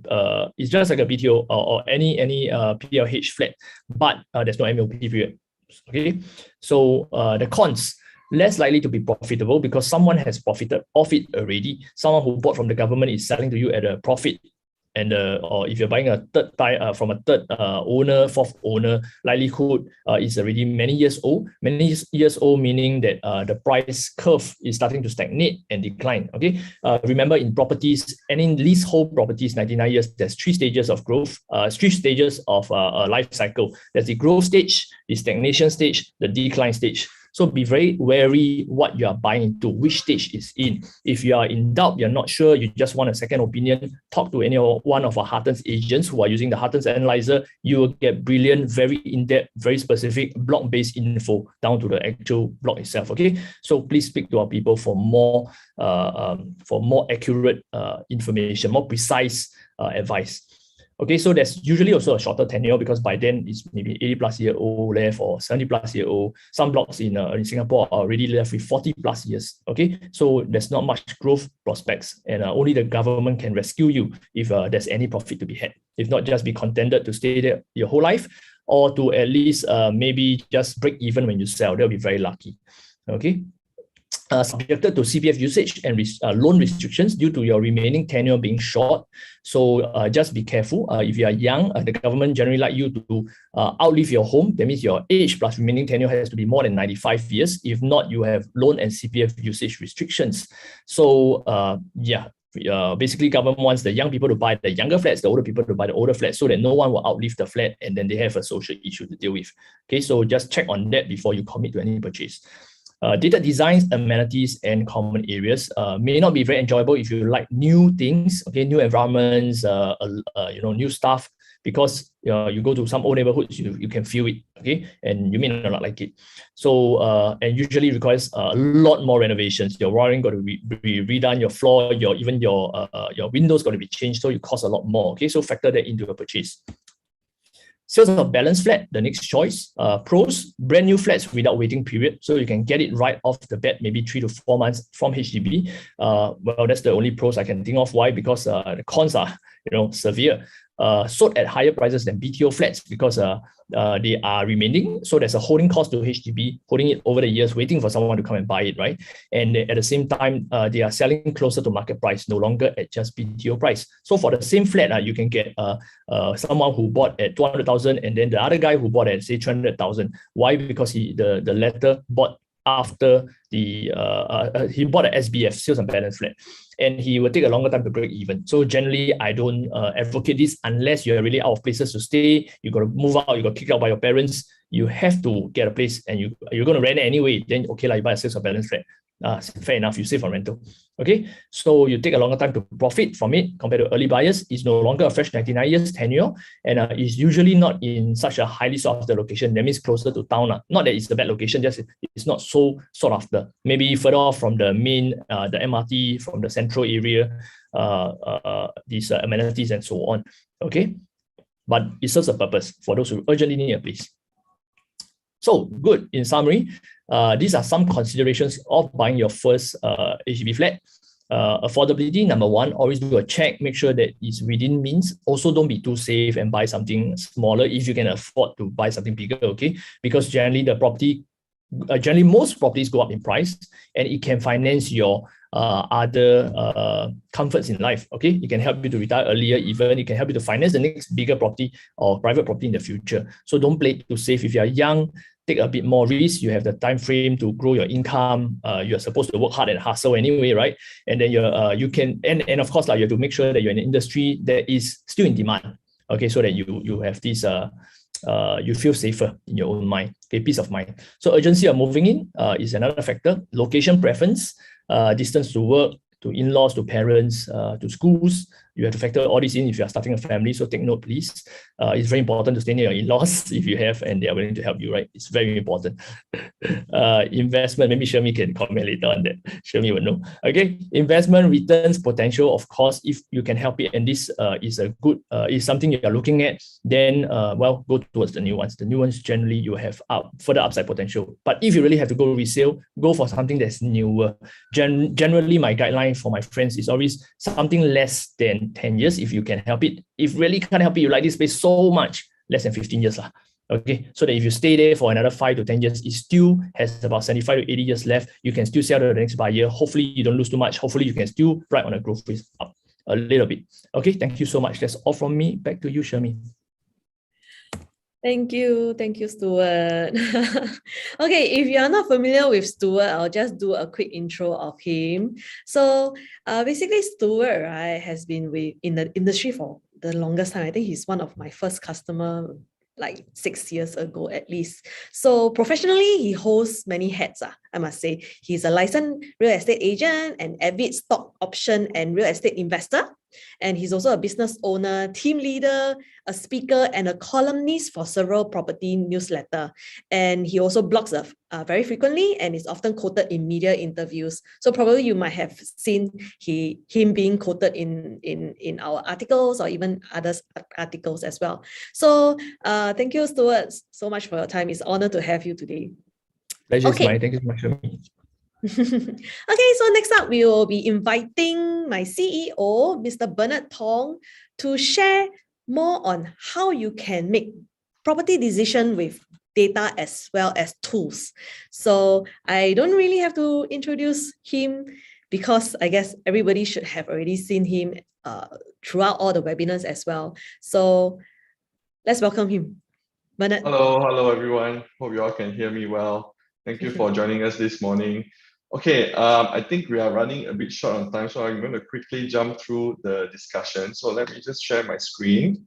BTO or any PLH flat, but there's no MLP period. Okay, so the cons. Less likely to be profitable because someone has profited off it already. Someone who bought from the government is selling to you at a profit. And or if you're buying a from a third owner, fourth owner, likelihood is already many years old. Many years old meaning that the price curve is starting to stagnate and decline. Okay, remember in properties and in leasehold properties, 99 years, there's 3 stages of growth, 3 stages of a life cycle. There's the growth stage, the stagnation stage, the decline stage. So be very wary what you are buying into, which stage is in. If you are in doubt, you're not sure, you just want a second opinion, talk to one of our Huttons agents who are using the Huttons Analyzer. You will get brilliant, very in-depth, very specific block-based info down to the actual block itself. Okay, so please speak to our people for more accurate information, more precise advice. Okay, so there's usually also a shorter tenure because by then it's maybe 80+ year old left or 70+ year old. Some blocks in Singapore are already left with 40+ years. Okay, so there's not much growth prospects, and only the government can rescue you if there's any profit to be had. If not, just be contented to stay there your whole life, or to at least maybe just break even when you sell. They'll be very lucky. Okay. Subjected to CPF usage and loan restrictions due to your remaining tenure being short. So just be careful. If you are young, the government generally like you to outlive your home. That means your age plus remaining tenure has to be more than 95 years. If not, you have loan and CPF usage restrictions. So basically government wants the young people to buy the younger flats, the older people to buy the older flats, so that no one will outlive the flat and then they have a social issue to deal with. Okay, so just check on that before you commit to any purchase. Dated designs, amenities, and common areas may not be very enjoyable if you like new things, okay, new environments, new stuff, because you go to some old neighborhoods, you can feel it, okay, and you may not like it. So and usually requires a lot more renovations. Your wiring got to be redone, your floor, your windows got to be changed, so it costs a lot more. Okay, so factor that into your purchase. Sales of balanced flat, the next choice. Pros, brand new flats without waiting period. So you can get it right off the bat, maybe 3 to 4 months from HDB. Well, that's the only pros I can think of. Why? Because the cons are, severe. Sold at higher prices than BTO flats because they are remaining. So there's a holding cost to HDB, holding it over the years, waiting for someone to come and buy it, right? And at the same time, they are selling closer to market price, no longer at just BTO price. So for the same flat, you can get someone who bought at 200,000 and then the other guy who bought at, say, 300,000. Why? Because the latter bought after he bought an SBF, sales and balance flat, and he will take a longer time to break even. So generally, I don't advocate this unless you're really out of places to stay. You got to move out, you got kicked out by your parents. You have to get a place, and you're going to rent it anyway. Then okay, you buy a sales or balance flat. Fair enough, you save on rental. Okay, so you take a longer time to profit from it compared to early buyers. It's no longer a fresh 99 years tenure, and it's usually not in such a highly sought after location. That means closer to town. Not that it's a bad location, just it's not so sought after. Maybe further off from the main, the MRT, from the central area, these amenities and so on. Okay, but it serves a purpose for those who urgently need a place. So good, in summary, these are some considerations of buying your first HDB flat. affordability, number one, always do a check, make sure that it's within means. Also, don't be too safe and buy something smaller if you can afford to buy something bigger, okay? Because generally the property, generally most properties go up in price and it can finance your other comforts in life, okay? It can help you to retire earlier, even it can help you to finance the next bigger property or private property in the future. So don't play too safe. If you are young, take a bit more risk. You have the time frame to grow your income. You're supposed to work hard and hustle anyway, right? And then you can, and of course, like, you have to make sure that you're in an industry that is still in demand, okay? So that you have this you feel safer in your own mind, okay, peace of mind. So urgency of moving in is another factor. Location preference, distance to work, to in-laws, to parents, to schools. You have to factor all this in if you are starting a family. So take note, please. It's very important to stay near your in-laws if you have, and they are willing to help you, right? It's very important. Investment, maybe Shermi can comment later on that. Shermi would know. Okay, investment returns potential, of course, if you can help it, and this is a good, is something you are looking at, then well, go towards the new ones. The new ones generally you have further upside potential. But if you really have to go resale, go for something that's newer. Generally, my guideline for my friends is always something less than 10 years if you can help it. If really can't help it, you like this space so much, less than 15 years. Okay, so that if you stay there for another 5 to 10 years, it still has about 75 to 80 years left. You can still sell to the next buyer. Hopefully you don't lose too much. Hopefully you can still ride on a growth phase up a little bit. Okay, thank you so much. That's all from me. Back to you, Shermi. Thank you, Stuart. Okay, if you are not familiar with Stuart, I'll just do a quick intro of him. So basically, Stuart, right, has been in the industry for the longest time. I think he's one of my first customer, like 6 years ago at least. So professionally, he holds many hats, I must say. He's a licensed real estate agent, an avid stock option and real estate investor. And he's also a business owner, team leader, a speaker, and a columnist for several property newsletters. And he also blogs very frequently and is often quoted in media interviews. So probably you might have seen him being quoted in our articles or even others articles as well. So thank you, Stuart, so much for your time. It's an honor to have you today. Pleasure is mine. Thank you so much, Shermi. Okay, so next up, we will be inviting my CEO, Mr. Bernard Tong, to share more on how you can make property decision with data as well as tools. So I don't really have to introduce him because I guess everybody should have already seen him throughout all the webinars as well. So let's welcome him. Bernard. Hello everyone. Hope you all can hear me well. Thank you for joining us this morning. Okay, I think we are running a bit short on time, so I'm going to quickly jump through the discussion. So let me just share my screen.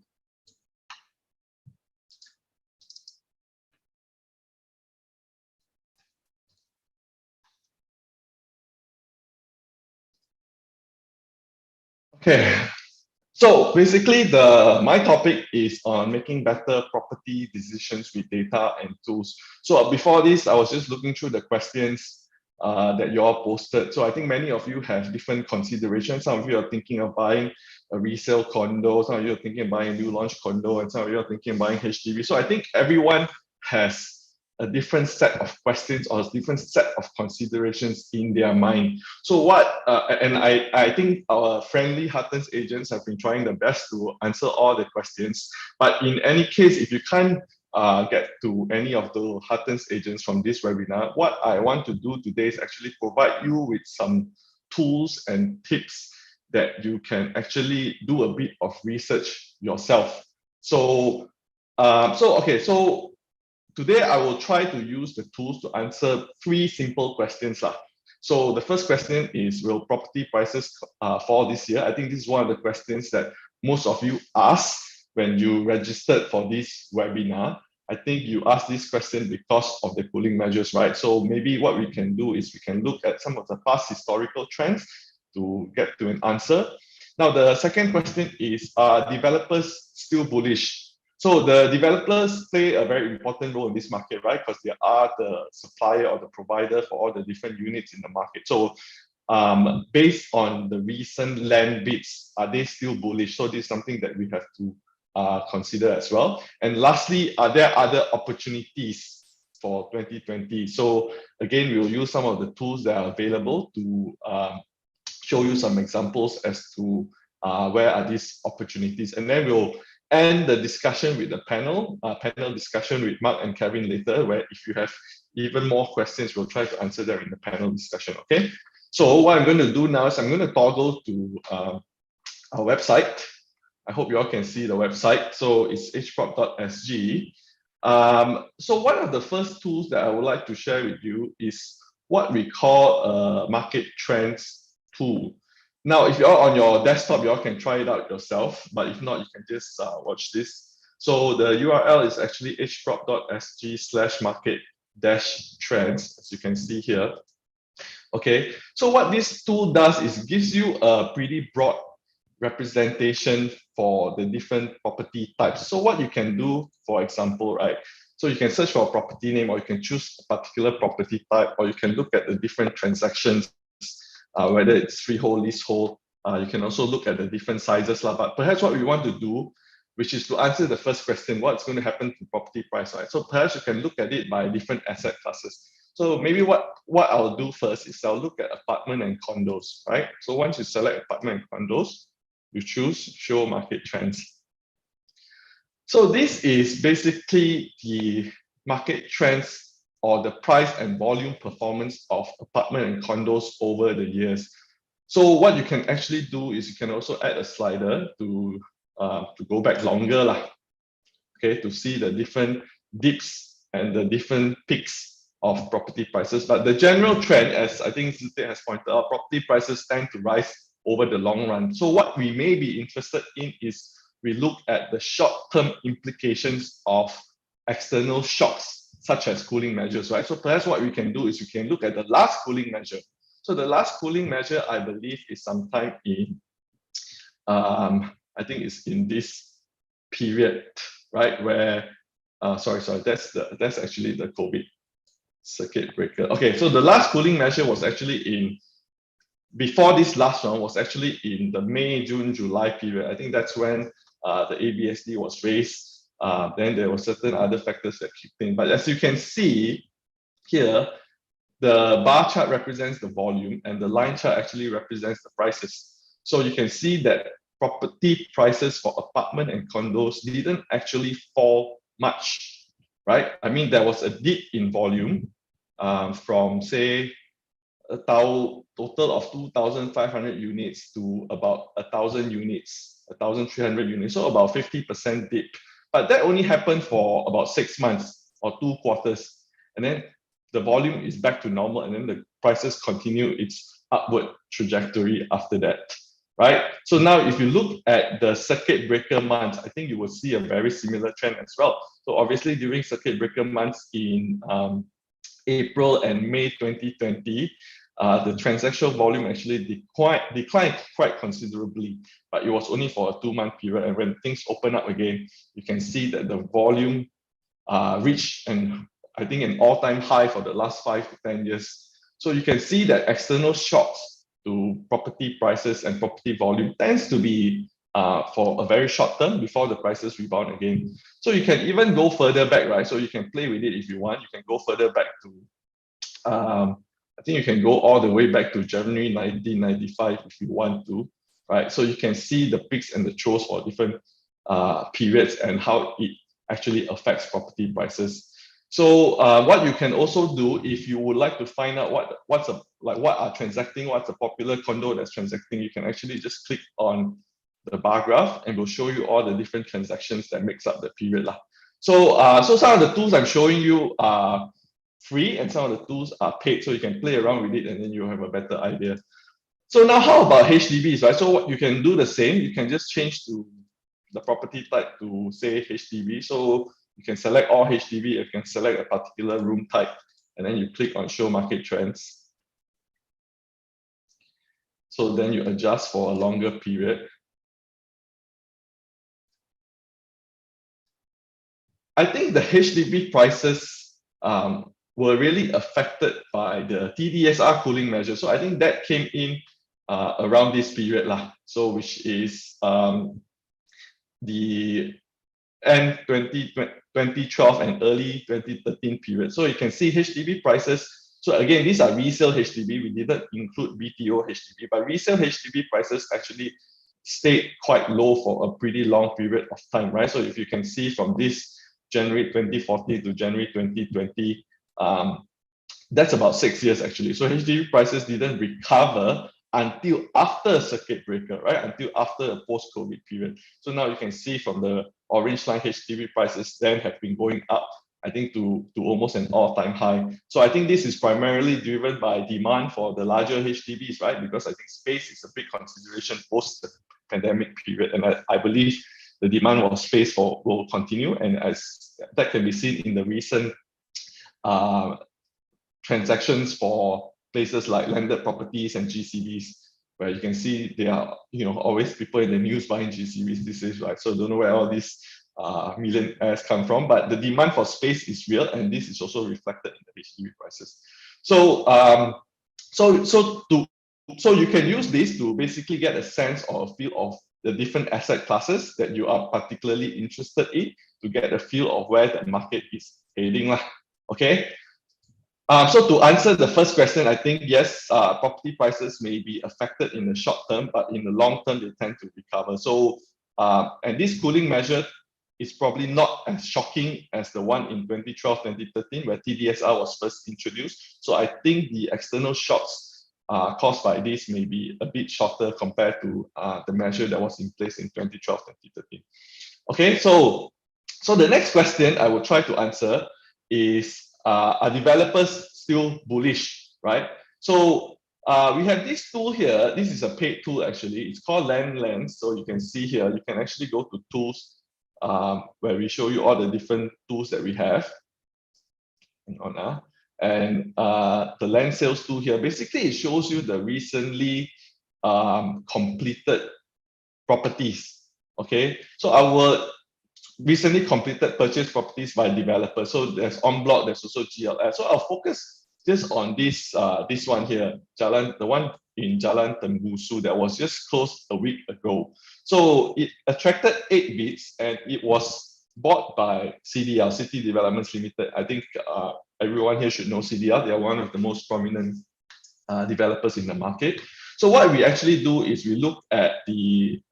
Okay, so basically my topic is on making better property decisions with data and tools. So before this, I was just looking through the questions that you all posted. So I think many of you have different considerations. Some of you are thinking of buying a resale condo, some of you are thinking of buying a new launch condo, and some of you are thinking of buying HDB. So I think everyone has a different set of questions or a different set of considerations in their mind. So what, and I think our friendly Huttons agents have been trying their best to answer all the questions. But in any case, if you can't get to any of the Huttons agents from this webinar, what I want to do today is actually provide you with some tools and tips that you can actually do a bit of research yourself. So, so today I will try to use the tools to answer 3 simple questions. So the first question is, will property prices fall this year? I think this is one of the questions that most of you asked when you registered for this webinar. I think you asked this question because of the cooling measures, right? So maybe what we can do is we can look at some of the past historical trends to get to an answer. Now, the second question is, are developers still bullish? So the developers play a very important role in this market, right? Because they are the supplier or the provider for all the different units in the market. So based on the recent land bids, are they still bullish? So this is something that we have to consider as well. And lastly, are there other opportunities for 2020? So again, we will use some of the tools that are available to show you some examples as to where are these opportunities. And then we'll end the discussion with the panel discussion with Mark and Kevin later, where if you have even more questions, we'll try to answer them in the panel discussion, okay? So what I'm going to do now is I'm going to toggle to our website. I hope you all can see the website. So it's edgeprop.sg. So one of the first tools that I would like to share with you is what we call a market trends tool. Now, if you're on your desktop, you all can try it out yourself, but if not, you can just watch this. So the URL is actually edgeprop.sg/market-trends, as you can see here. Okay, so what this tool does is gives you a pretty broad representation for the different property types. So what you can do, for example, right? So you can search for a property name, or you can choose a particular property type, or you can look at the different transactions, whether it's freehold, leasehold. You can also look at the different sizes. But perhaps what we want to do, which is to answer the first question, what's going to happen to property price, right? So perhaps you can look at it by different asset classes. So maybe what I'll do first is I'll look at apartment and condos, right? So once you select apartment and condos, you choose show market trends. So this is basically the market trends or the price and volume performance of apartment and condos over the years. So what you can actually do is you can also add a slider to go back longer, okay, to see the different dips and the different peaks of property prices. But the general trend, as I think Zite has pointed out, property prices tend to rise over the long run. So what we may be interested in is we look at the short-term implications of external shocks, such as cooling measures, right? So perhaps what we can do is we can look at the last cooling measure. So the last cooling measure, I believe, is sometime in, I think it's in this period, right? Where, sorry, that's actually the COVID circuit breaker. Okay, so the last cooling measure was actually in, before this last one was actually in the May, June, July period. I think that's when the ABSD was raised. Then there were certain other factors that kicked in. But as you can see here, the bar chart represents the volume and the line chart actually represents the prices. So you can see that property prices for apartment and condos didn't actually fall much, right? I mean, there was a dip in volume from, say, a total of 2,500 units to about 1,000 units, 1,300 units, so about 50% dip. But that only happened for about 6 months or 2 quarters. And then the volume is back to normal, and then the prices continue its upward trajectory after that, right? So now if you look at the circuit breaker months, I think you will see a very similar trend as well. So obviously during circuit breaker months in April and May 2020, the transactional volume actually declined quite considerably, but it was only for a 2-month period. And when things open up again, you can see that the volume reached, I think, an all-time high for the last 5 to 10 years. So you can see that external shocks to property prices and property volume tends to be for a very short term before the prices rebound again. So you can even go further back, right? So you can play with it if you want. You can go further back to, I think you can go all the way back to January 1995 if you want to, right? So you can see the peaks and the troughs for different periods and how it actually affects property prices. So what you can also do if you would like to find out what are transacting, what's a popular condo that's transacting, you can actually just click on the bar graph and we'll show you all the different transactions that makes up the period. So some of the tools I'm showing you are free and some of the tools are paid, so you can play around with it and then you'll have a better idea. So now how about HDBs, right? So what you can do the same, you can just change to the property type to say HDB. So you can select all HDB, you can select a particular room type, and then you click on show market trends. So then you adjust for a longer period. I think the HDB prices were really affected by the TDSR cooling measure. So I think that came in around this period, so which is the end 2012 and early 2013 period. So you can see HDB prices So again, these are resale HDB. We didn't include BTO HDB, but resale HDB prices actually stayed quite low for a pretty long period of time, right? So if you can see from this January 2014 to January 2020, that's about 6 years actually. So HDB prices didn't recover until after circuit breaker, right? Until after a post-COVID period. So now you can see from the orange line, HDB prices then have been going up, I think to almost an all-time high. So I think this is primarily driven by demand for the larger HDBs, right? Because I think space is a big consideration post the pandemic period. And I believe the demand for space will continue. And as that can be seen in the recent transactions for places like landed properties and GCVs, where you can see there are always people in the news buying GCVs these days, right? So I don't know where all these millionaires come from, but the demand for space is real, and this is also reflected in the HDB prices. So so you can use this to basically get a sense or a feel of the different asset classes that you are particularly interested in, to get a feel of where the market is heading. Okay. So to answer the first question, I think yes, property prices may be affected in the short term, but in the long term, they tend to recover. So, and this cooling measure is probably not as shocking as the one in 2012, 2013, where TDSR was first introduced. So I think the external shocks caused by this may be a bit shorter compared to the measure that was in place in 2012, 2013. Okay, so the next question I will try to answer is, are developers still bullish, right? So we have this tool here. This is a paid tool actually. It's called Land Lens. So you can see here, you can actually go to tools where we show you all the different tools that we have. Hang on, and the land sales tool here, basically it shows you the recently completed properties. Okay, so our recently completed purchase properties by developers. So there's en bloc, there's also GLS. So I'll focus just on this one here, the one in Jalan Tembusu that was just closed a week ago. So it attracted 8 bids and it was bought by CDL, City Developments Limited. I think everyone here should know CDL. They are one of the most prominent developers in the market. So what we actually do is we look at the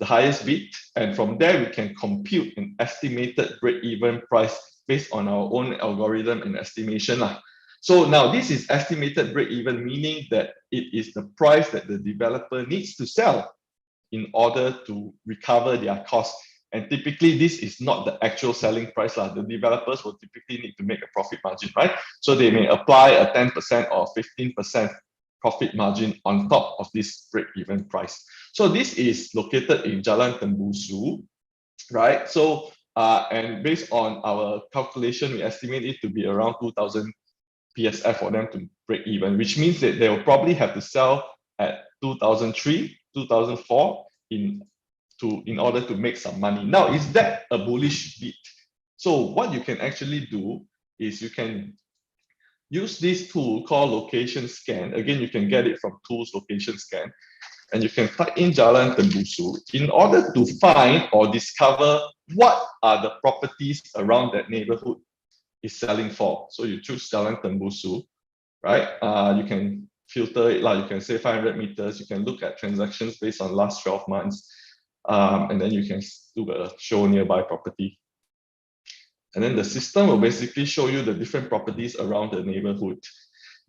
highest bid, and from there we can compute an estimated break-even price based on our own algorithm and estimation. So now this is estimated break-even, meaning that it is the price that the developer needs to sell in order to recover their costs. And typically this is not the actual selling price. The developers will typically need to make a profit margin, right? So they may apply a 10% or 15% profit margin on top of this break-even price. So this is located in Jalan Tembusu, right? So, and based on our calculation, we estimate it to be around 2,000 PSF for them to break even, which means that they will probably have to sell at 2003, 2004 in order to make some money. Now, is that a bullish bid? So what you can actually do is you can use this tool called Location Scan. Again, you can get it from Tools Location Scan. And you can type in Jalan Tembusu in order to find or discover what are the properties around that neighborhood is selling for. So you choose Jalan Tembusu, right? You can filter it, like you can say 500 meters. You can look at transactions based on last 12 months. And then you can do a show nearby property. And then the system will basically show you the different properties around the neighborhood.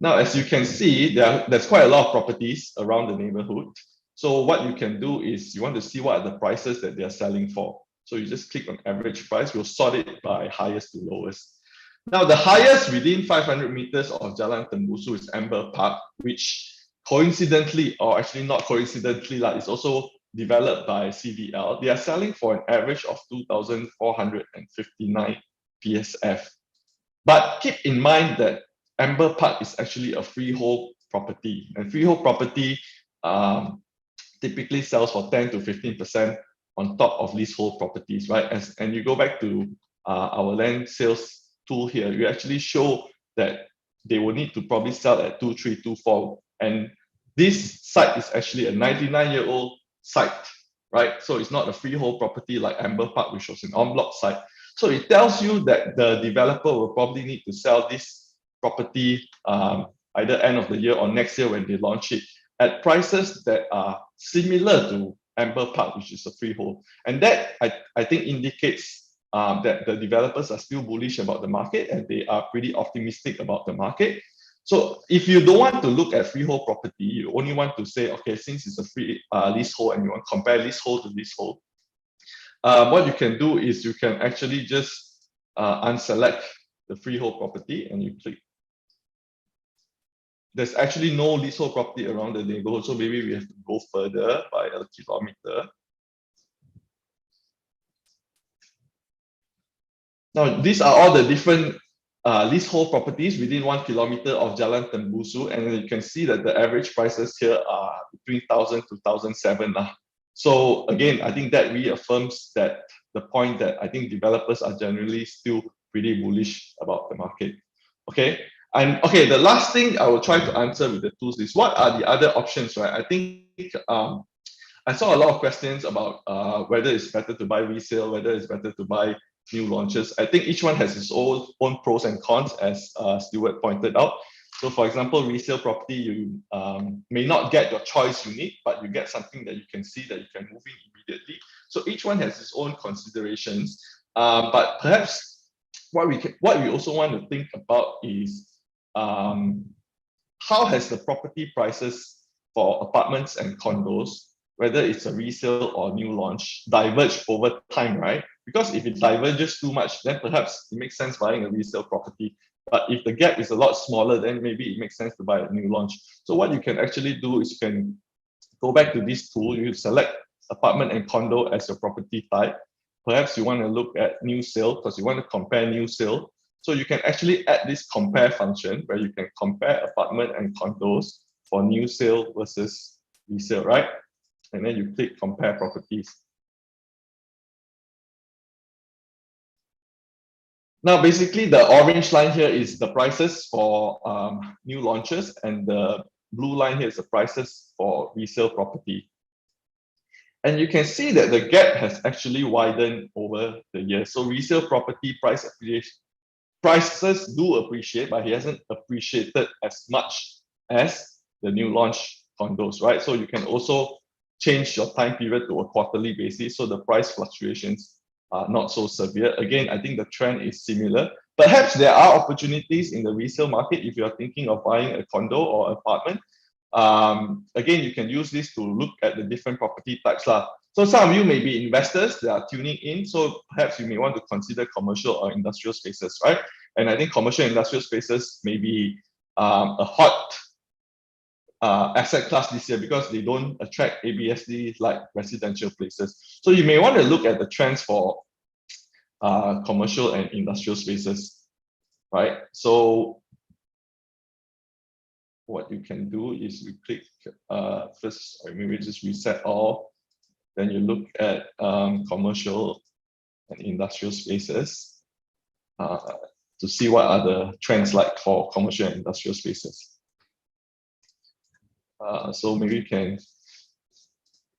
Now, as you can see, there's quite a lot of properties around the neighborhood. So what you can do is you want to see what are the prices that they're selling for. So you just click on average price. We'll sort it by highest to lowest. Now, the highest within 500 meters of Jalan Tembusu is Amber Park, which coincidentally, or actually not coincidentally, it's also developed by CVL. They are selling for an average of 2,459 PSF. But keep in mind that Amber Park is actually a freehold property, and freehold property typically sells for 10 to 15% on top of leasehold properties, right? And you go back to our land sales tool here, you actually show that they will need to probably sell at 2,324, and this site is actually a 99-year-old site, right? So it's not a freehold property like Amber Park, which was an en bloc site. So it tells you that the developer will probably need to sell this property either end of the year or next year when they launch it at prices that are similar to Amber Park, which is a freehold. And that I think indicates that the developers are still bullish about the market and they are pretty optimistic about the market. So if you don't want to look at freehold property, you only want to say, okay, since it's a free leasehold and you want to compare leasehold to leasehold, what you can do is you can actually just unselect the freehold property and you click. There's actually no leasehold property around the neighborhood, so maybe we have to go further by a kilometer. Now, these are all the different leasehold properties within 1 kilometer of Jalan Tembusu, and you can see that the average prices here are between 1,000 to 1,007. So again, I think that reaffirms that the point that I think developers are generally still pretty bullish about the market. Okay. And okay, the last thing I will try to answer with the tools is what are the other options, right? I think I saw a lot of questions about whether it's better to buy resale, whether it's better to buy new launches. I think each one has its own pros and cons, as Stuart pointed out. So for example, resale property, you may not get your choice you need, but you get something that you can see that you can move in immediately. So each one has its own considerations. But perhaps what we also want to think about is how has the property prices for apartments and condos, whether it's a resale or new launch, diverged over time, right? Because if it diverges too much, then perhaps it makes sense buying a resale property. But if the gap is a lot smaller, then maybe it makes sense to buy a new launch. So what you can actually do is you can go back to this tool, you select apartment and condo as your property type. Perhaps you want to look at new sale because you want to compare new sale. So you can actually add this compare function where you can compare apartment and condos for new sale versus resale, right? And then you click compare properties. Now, basically the orange line here is the prices for new launches and the blue line here is the prices for resale property. And you can see that the gap has actually widened over the years. So resale property prices do appreciate, but it hasn't appreciated as much as the new launch condos, right? So you can also change your time period to a quarterly basis, so the price fluctuations are not so severe. Again, I think the trend is similar. Perhaps there are opportunities in the resale market if you are thinking of buying a condo or apartment. Again, you can use this to look at the different property types. So some of you may be investors that are tuning in, so perhaps you may want to consider commercial or industrial spaces, right? And I think commercial and industrial spaces may be a hot asset class this year because they don't attract ABSD like residential places. So you may want to look at the trends for commercial and industrial spaces, right? So what you can do is you click first, or maybe just reset all. Then you look at commercial and industrial spaces to see what are the trends like for commercial and industrial spaces. So maybe you can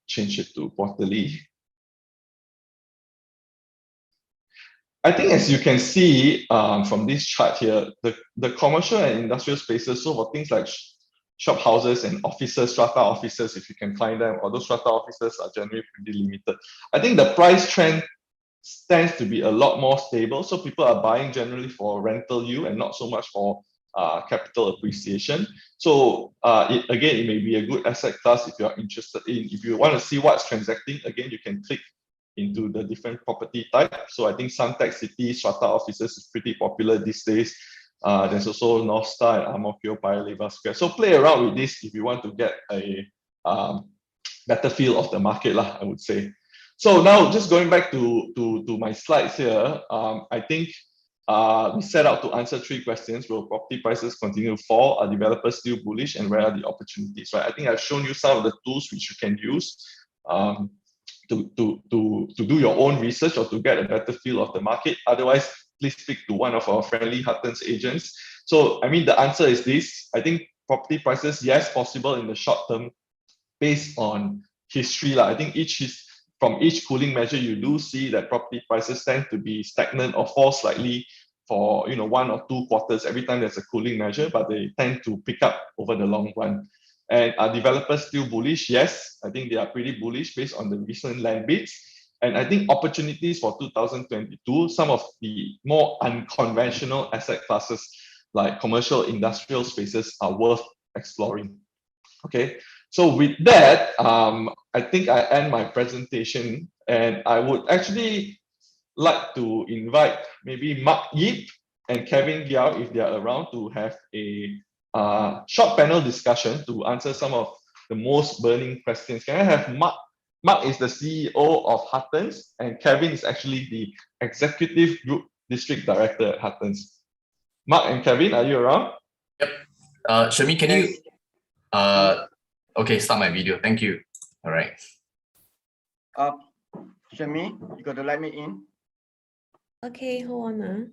change it to quarterly. I think as you can see from this chart here, the commercial and industrial spaces, so for things like shop houses and offices, strata offices, if you can find them, although strata offices are generally pretty limited. I think the price trend tends to be a lot more stable. So people are buying generally for rental yield and not so much for capital appreciation. So again, it may be a good asset class if you're interested in. If you want to see what's transacting, again, you can click into the different property type. So I think Suntec City strata offices is pretty popular these days. There's also North Star and Ang Mo Kio Paya Lebar Square. So play around with this if you want to get a better feel of the market, I would say. So now just going back to my slides here, I think we set out to answer 3 questions. Will property prices continue to fall? Are developers still bullish? And where are the opportunities, right? I think I've shown you some of the tools which you can use to do your own research or to get a better feel of the market. Otherwise, please speak to one of our friendly Huttons agents. So, I mean, the answer is this. I think property prices, yes, possible in the short term based on history. I think from each cooling measure, you do see that property prices tend to be stagnant or fall slightly for 1 or 2 quarters every time there's a cooling measure, but they tend to pick up over the long run. And are developers still bullish? Yes, I think they are pretty bullish based on the recent land bids. And I think opportunities for 2022, some of the more unconventional asset classes like commercial industrial spaces are worth exploring. Okay, so with that, I think I end my presentation, and I would actually like to invite maybe Mark Yip and Kevin Giao, if they are around, to have a short panel discussion to answer some of the most burning questions. Can I have Mark? Mark is the CEO of Huttons, and Kevin is actually the Executive Group District Director at Huttons. Mark and Kevin, are you around? Yep. Shami, can you okay, start my video. Thank you. All right. Shami, you got to let me in. Okay, hold on.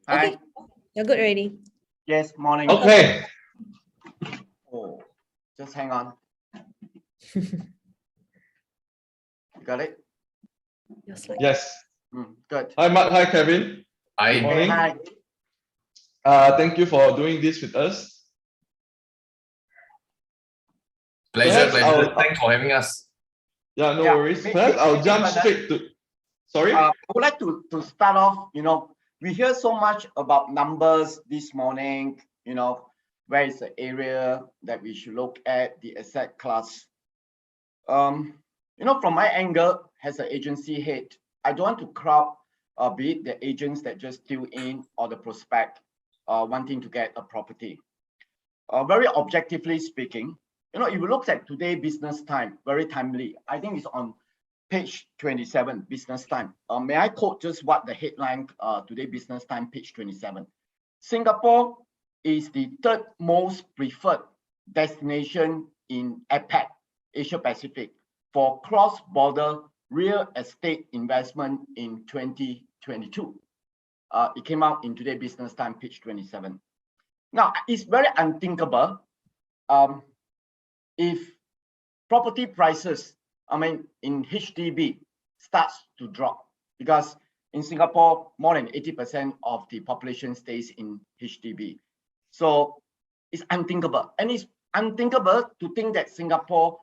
Hi. Okay, you're good already. Yes, morning. Okay. Oh, just hang on. You got it? Your slide. Yes. Good. Hi, Mark. Hi, Kevin. Good I morning. Hi. Thank you for doing this with us. pleasure. Perhaps Thanks for having us. Yeah, no Yeah, worries. may- Perhaps I'll maybe jump Bernard. straight to. Sorry. I would like to start off, we hear so much about numbers this morning, where is the area that we should look at, the asset class. From my angle as an agency head, I don't want to crowd be it the agents that just tune in or the prospect wanting to get a property. Very objectively speaking, if you look at today business time, very timely. I think it's on page 27, business time. May I quote just what the headline today business time, page 27. Singapore is the 3rd most preferred destination in APAC, Asia Pacific, for cross-border real estate investment in 2022. It came out in today business time, page 27. Now, it's very unthinkable if property prices, in Hdb, starts to drop, because in Singapore, more than 80% of the population stays in Hdb. So it's unthinkable. And it's unthinkable to think that Singapore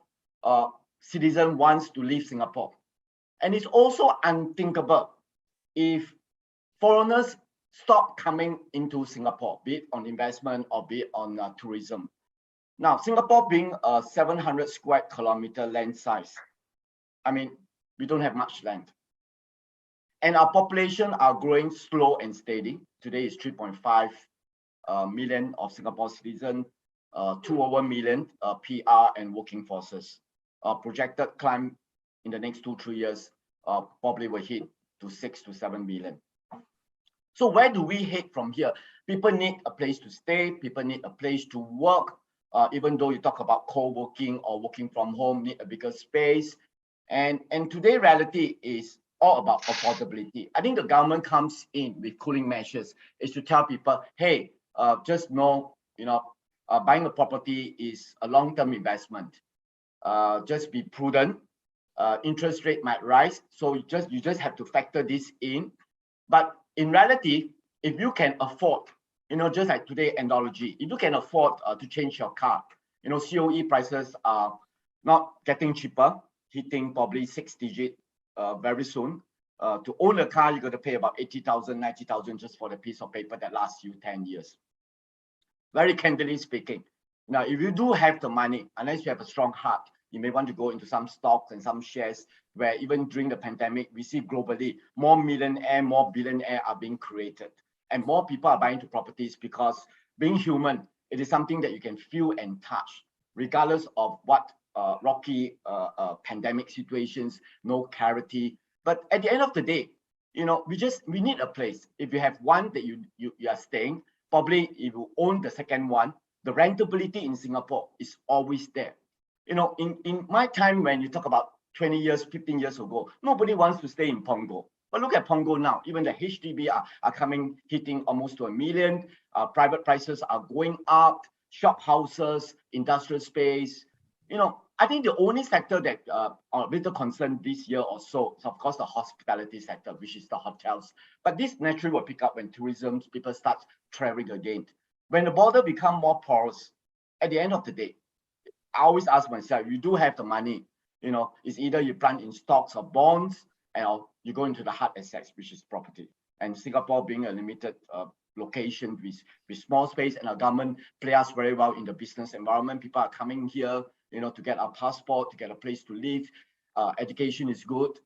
citizen wants to leave Singapore. And it's also unthinkable if foreigners stop coming into Singapore, be it on investment or be it on tourism. Now, Singapore being a 700 square kilometer land size, we don't have much land. And our population are growing slow and steady. Today is 3.5 million of Singapore citizens, 2 over million PR and working forces. Projected climb in the next 2-3 years probably will hit to 6 to 7 million. So where do we head from here? People need a place to stay. People need a place to work. Even though you talk about co-working or working from home, need a bigger space. And today reality is all about affordability. I think the government comes in with cooling measures is to tell people, hey, just know, buying a property is a long-term investment. Just be prudent. Interest rate might rise, so you just have to factor this in. But in reality, if you can afford, just like today analogy, if you can afford to change your car, COE prices are not getting cheaper, hitting probably 6 digit very soon. To own a car, you're going to pay about 80,000, 90,000 just for the piece of paper that lasts you 10 years. Very candidly speaking. Now, if you do have the money, unless you have a strong heart, you may want to go into some stocks and some shares where even during the pandemic, we see globally more millionaire, more billionaire are being created. And more people are buying into properties because being human, it is something that you can feel and touch, regardless of what rocky pandemic situations, no clarity. But at the end of the day, we need a place. If you have one that you are staying, probably if you own the second one, the rentability in Singapore is always there. In my time, when you talk about 20 years, 15 years ago, nobody wants to stay in Punggol. But look at Punggol now. Even the Hdb are hitting almost to 1 million. Private prices are going up. Shop houses, industrial space. I think the only sector that are a little concerned this year or so is, of course, the hospitality sector, which is the hotels. But this naturally will pick up when tourism, people start traveling again. When the border become more porous, at the end of the day, I always ask myself, you do have the money, you know, it's either you plant in stocks or bonds, or you go into the hard assets, which is property. And Singapore being a limited location with small space, and our government play us very well in the business environment. People are coming here, you know, to get our passport, to get a place to live. Education is good.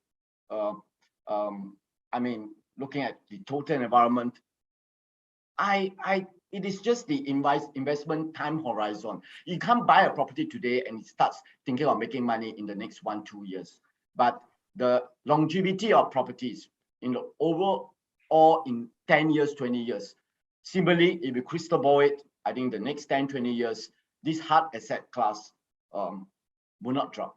I mean, looking at the total environment, it is just the investment time horizon. You can't buy a property today and it starts thinking of making money in the next 1-2 years. But the longevity of properties in the overall or in 10 years, 20 years. Similarly, if you crystal ball it, I think the next 10, 20 years, this hard asset class will not drop.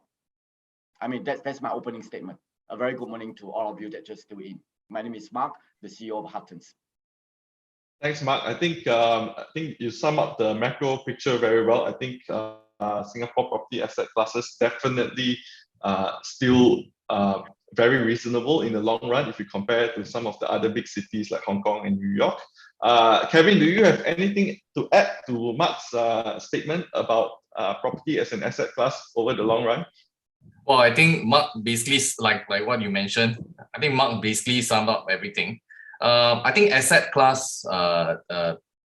I mean, that's my opening statement. A very good morning to all of you that just tuned in. My name is Mark, the CEO of Huttons. Thanks, Mark. I think you sum up the macro picture very well. I think Singapore property asset classes definitely still very reasonable in the long run if you compare it to some of the other big cities like Hong Kong and New York. Kevin, do you have anything to add to Mark's statement about property as an asset class over the long run? Well, I think Mark basically, like what you mentioned, I think Mark basically summed up everything. I think asset class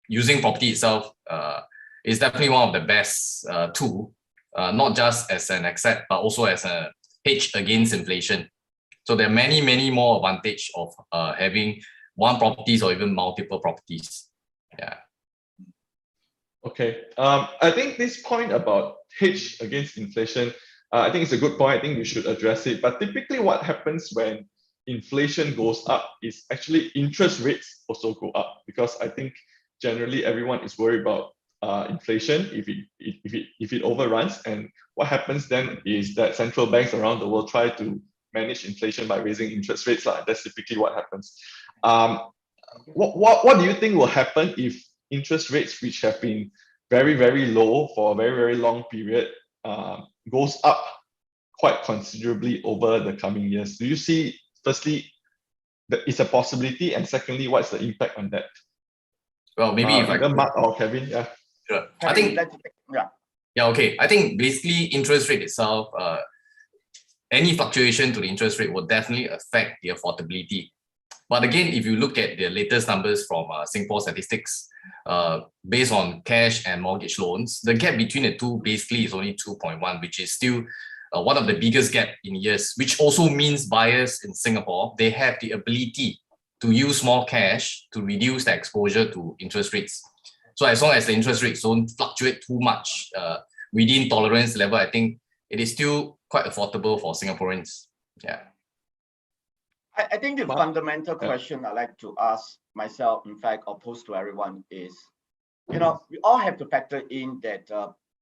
using property itself is definitely one of the best tool, not just as an asset, but also as a hedge against inflation. So there are many more advantage of having one properties or even multiple properties. Yeah. Okay. I think this point about hedge against inflation, I think it's a good point. I think we should address it. But typically what happens when inflation goes up is actually interest rates also go up, because I think generally everyone is worried about inflation if it overruns. And what happens then is that central banks around the world try to manage inflation by raising interest rates. That's typically what happens. What do you think will happen if interest rates, which have been very low for a very long period, goes up quite considerably over the coming years? Do you see, firstly, that it's a possibility, and secondly, what's the impact on that? Well, maybe if I Mark or Kevin, yeah. Sure. Kevin, I think okay. I think basically interest rate itself, any fluctuation to the interest rate will definitely affect the affordability. But again, if you look at the latest numbers from Singapore statistics, based on cash and mortgage loans, the gap between the two basically is only 2.1, which is still one of the biggest gap in years, which also means buyers in Singapore, they have the ability to use more cash to reduce the exposure to interest rates. So as long as the interest rates don't fluctuate too much within tolerance level, I think it is still quite affordable for Singaporeans. Yeah. I think the fundamental question I like to ask myself, in fact, or pose to everyone is, you know, we all have to factor in that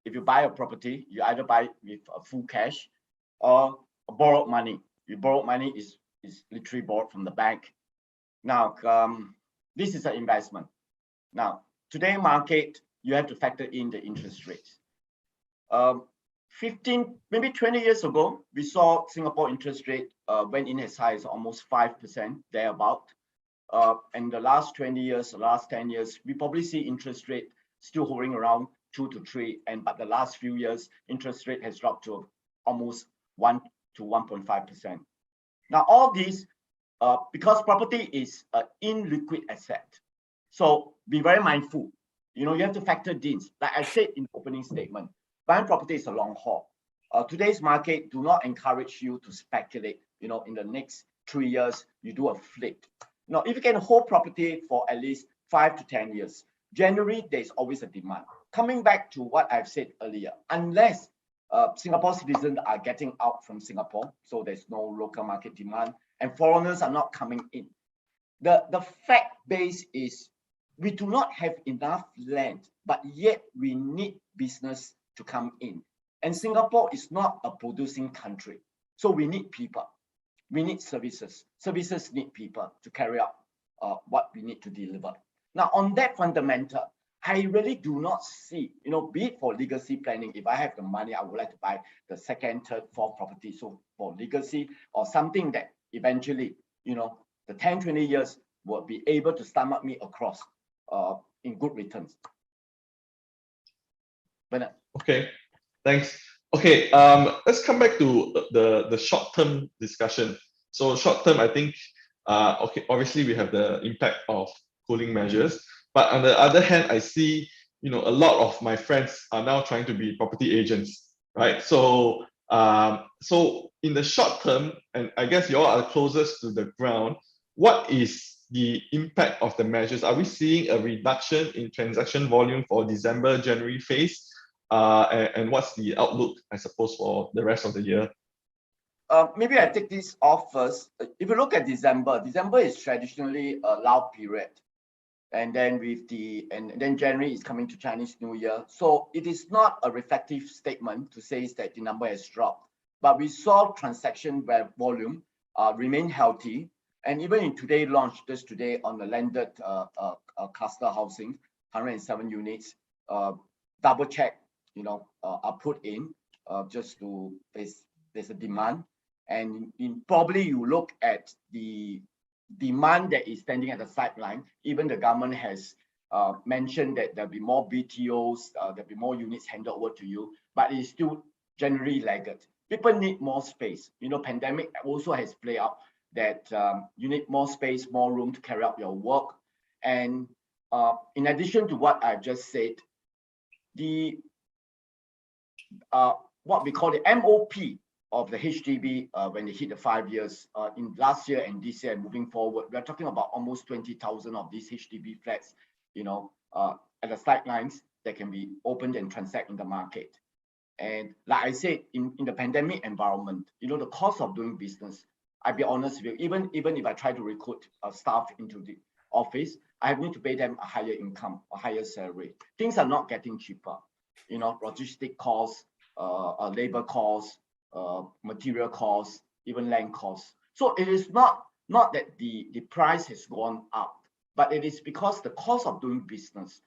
if you buy a property, you either buy with full cash or borrowed money. You borrowed money is literally borrowed from the bank. Now, this is an investment. Now, today market, you have to factor in the interest rates. 15, maybe 20 years ago, we saw Singapore interest rate went in as high as almost 5%, thereabout. And the last 20 years, the last 10 years, we probably see interest rate still hovering around 2 to 3. But the last few years, interest rate has dropped to almost 1 to 1.5%. Now, all these, because property is an illiquid asset, so be very mindful. You know, you have to factor in, like I said in the opening statement, buying property is a long haul. Today's market do not encourage you to speculate. You know, in the next 3 years, you do a flip. Now, if you can hold property for at least 5 to 10 years, generally there's always a demand. Coming back to what I've said earlier, unless Singapore citizens are getting out from Singapore, so there's no local market demand, and foreigners are not coming in. The fact base is we do not have enough land, but yet we need business to come in. And Singapore is not a producing country. So we need people. We need services. Services need people to carry out what we need to deliver. Now, on that fundamental, I really do not see, be it for legacy planning, if I have the money, I would like to buy the second, third, fourth property. So for legacy or something that eventually, the 10, 20 years will be able to stomach me across in good returns. Bernard. Okay, thanks. Okay, let's come back to the short-term discussion. So short-term, I think, okay, obviously we have the impact of cooling measures, but on the other hand, I see, a lot of my friends are now trying to be property agents, right? So, so in the short term, and I guess you all are closest to the ground, what is the impact of the measures? Are we seeing a reduction in transaction volume for December, January phase? And what's the outlook, I suppose, for the rest of the year? Maybe I take this off first. If you look at December is traditionally a loud period. And then then January is coming to Chinese New Year. So it is not a reflective statement to say that the number has dropped. But we saw transaction volume remain healthy. And even in today's launch, just today on the landed cluster housing, 107 units, double check, are put in just to, there's a demand. And probably you look at the demand that is standing at the sideline. Even the government has mentioned that there'll be more BTOs, there'll be more units handed over to you, but it's still generally lagged. People need more space. Pandemic also has played out that you need more space, more room to carry out your work. And in addition to what I've just said, the what we call the MOP of the HDB when they hit the 5 years in last year and this year and moving forward, we're talking about almost 20,000 of these HDB flats, at the sidelines that can be opened and transact in the market. And like I said, in the pandemic environment, the cost of doing business, I'll be honest with you, even if I try to recruit staff into the office, I need to pay them a higher income, a higher salary. Things are not getting cheaper. Logistic costs, labor costs, material costs, even land costs. So it is not that the price has gone up, but it is because the cost of doing business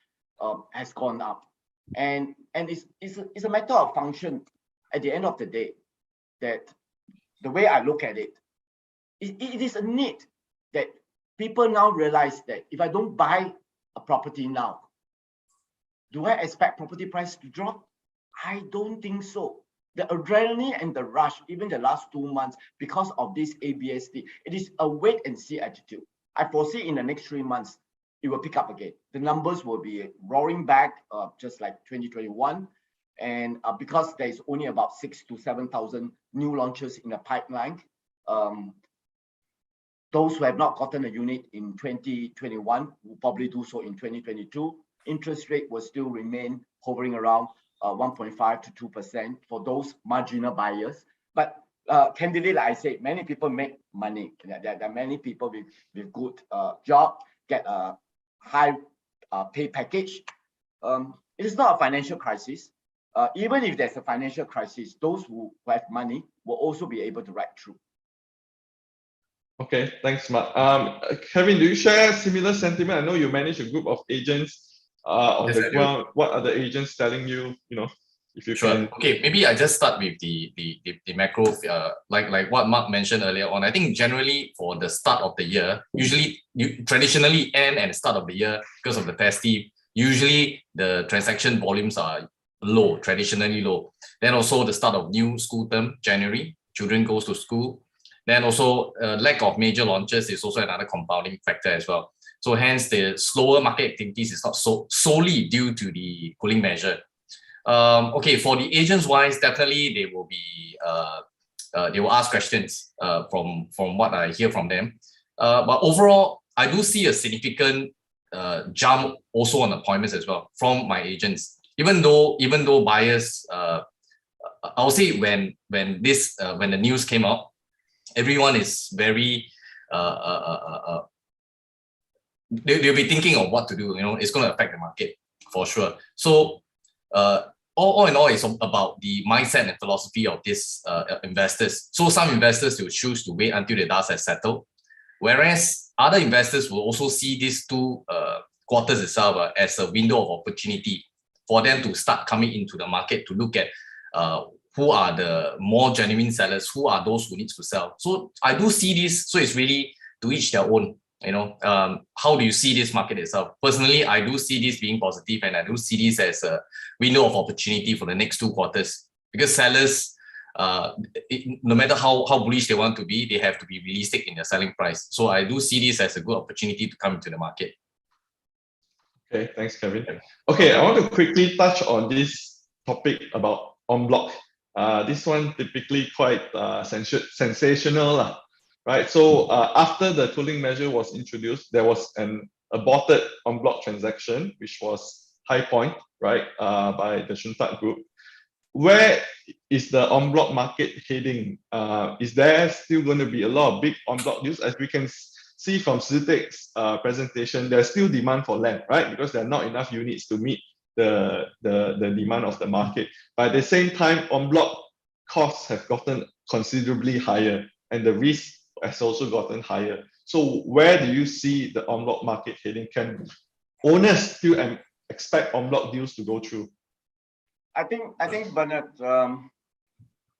has gone up. And it's a matter of function at the end of the day, that the way I look at it, it is a need that people now realize that if I don't buy a property now, do I expect property price to drop? I don't think so. The adrenaline and the rush, even the last 2 months, because of this ABSD, it is a wait and see attitude. I foresee in the next 3 months, it will pick up again. The numbers will be roaring back, just like 2021. And because there's only about 6,000 to 7,000 new launches in the pipeline, those who have not gotten a unit in 2021 will probably do so in 2022. Interest rate will still remain hovering around 1.5 to 2% for those marginal buyers. But candidly, like I said, many people make money. There are many people with good job, get a high pay package. It is not a financial crisis. Even if there's a financial crisis, those who have money will also be able to ride through. Okay, thanks, Mark. Kevin, do you share similar sentiment? I know you manage a group of agents on the ground. What are the agents telling you? If you can. Okay, maybe I just start with the macro, like what Mark mentioned earlier on. I think generally for the start of the year, usually traditionally end and start of the year because of the festive, usually the transaction volumes are low, traditionally low. Then also the start of new school term, January, children goes to school. Then also lack of major launches is also another compounding factor as well. So hence the slower market activities is not solely due to the cooling measure. Okay, for the agents wise, definitely they will be they will ask questions from what I hear from them. But overall, I do see a significant jump also on appointments as well from my agents. Even though buyers, I'll say when the news came out, everyone is very they'll be thinking of what to do. It's going to affect the market for sure. So all in all, it's about the mindset and philosophy of these investors. So some investors will choose to wait until the dust has settled, whereas other investors will also see these two quarters itself as a window of opportunity for them to start coming into the market to look at who are the more genuine sellers, who are those who need to sell. So I do see this, so it's really to each their own. How do you see this market itself? Personally, I do see this being positive, and I do see this as a window of opportunity for the next 2 quarters, because sellers, no matter how bullish they want to be, they have to be realistic in their selling price. So I do see this as a good opportunity to come into the market. Okay, thanks, Kevin. Okay, I want to quickly touch on this topic about en bloc. This one typically quite sensational, right? So after the cooling measure was introduced, there was an aborted en bloc transaction, which was High Point, right, by the Shuntat Group. Where is the en bloc market heading? Is there still going to be a lot of big en bloc deals? As we can see from Sitek's presentation, there's still demand for land, right? Because there are not enough units to meet the demand of the market. But at the same time, en bloc costs have gotten considerably higher, and the risk has also gotten higher. So where do you see the en bloc market heading? Can owners still expect en bloc deals to go through? I think Bernard,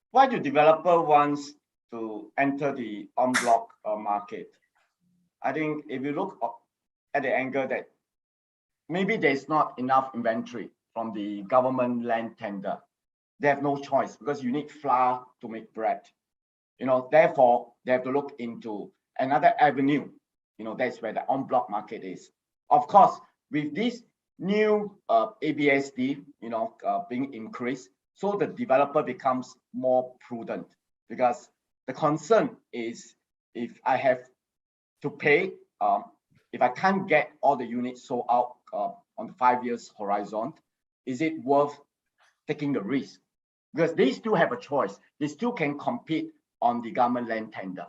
why do developer wants to enter the en bloc market? I think if you look at the angle that maybe there's not enough inventory from the government land tender, they have no choice because you need flour to make bread. Therefore they have to look into another avenue. That's where the en bloc market is. Of course, with this new ABSD, being increased, so the developer becomes more prudent, because the concern is if I have to pay, if I can't get all the units sold out on the 5 years horizon, is it worth taking the risk? Because they still have a choice. They still can compete on the government land tender.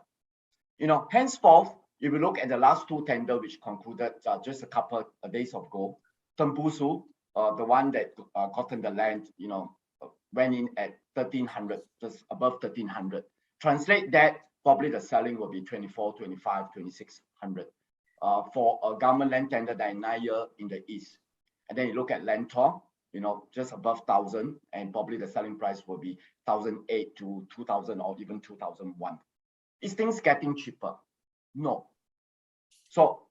Henceforth, if you look at the last 2 tenders which concluded just a couple of days ago, Tembusu, the one that gotten the land, went in at 1,300, just above 1,300. Translate that, probably the selling will be 24, 25, 2,600 for a government land tender that is 9 years in the east. And then you look at Lentor, just above 1,000, and probably the selling price will be 1,008 to 2,000 or even 2,001. Is things getting cheaper? No. So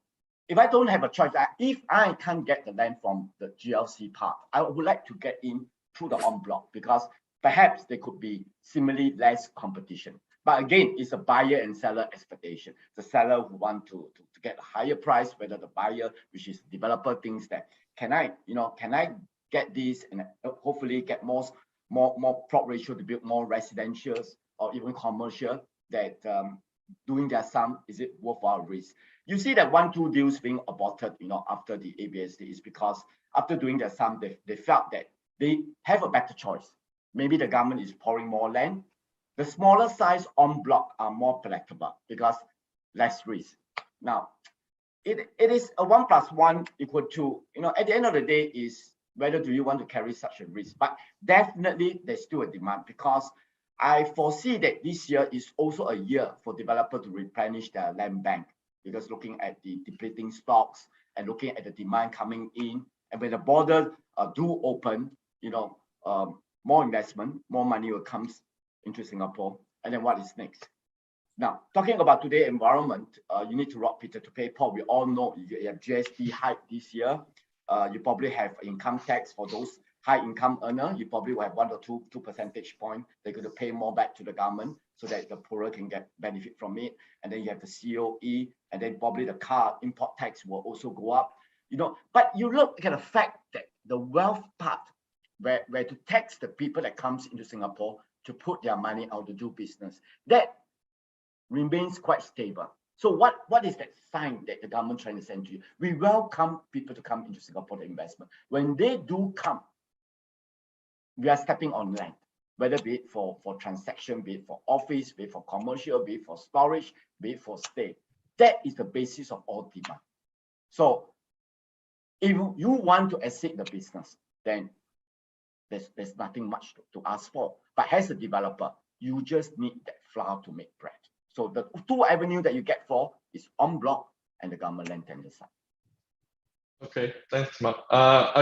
if I don't have a choice, if I can't get the land from the GLC part, I would like to get in through the en bloc, because perhaps there could be similarly less competition. But again, it's a buyer and seller expectation. The seller who want to get a higher price, whether the buyer, which is developer, thinks that can I get this and hopefully get more plot ratio to build more residentials or even commercial, that doing their sum, is it worthwhile risk? You see that 1-2 deals being aborted, after the ABSD, is because after doing their sum, they felt that they have a better choice. Maybe the government is pouring more land. The smaller size en bloc are more palatable because less risk. Now, it is a 1 + 1 = 2. At the end of the day, is whether do you want to carry such a risk. But definitely there's still a demand, because I foresee that this year is also a year for developers to replenish their land bank, because looking at the depleting stocks and looking at the demand coming in, and when the border do open, more investment, more money will come into Singapore. And then what is next? Now, talking about today's environment, you need to rob Peter to pay Paul. We all know you have GST hike this year. You probably have income tax for those high income earner. You probably will have 1 or 2 percentage points. They're going to pay more back to the government so that the poorer can get benefit from it. And then you have the COE, and then probably the car import tax will also go up. But you look at the fact that the wealth part, where to tax the people that comes into Singapore to put their money out to do business, that remains quite stable. So what is that sign that the government trying to send to you? We welcome people to come into Singapore to investment. When they do come, we are stepping on land, whether be it for transaction, be it for office, be it for commercial, be it for storage, be it for stay. That is the basis of all demand. So if you want to exit the business, then there's nothing much to ask for. But as a developer, you just need that flour to make bread. So the 2 avenues that you get for is en bloc and the government land tender side. Okay, thanks, Mark.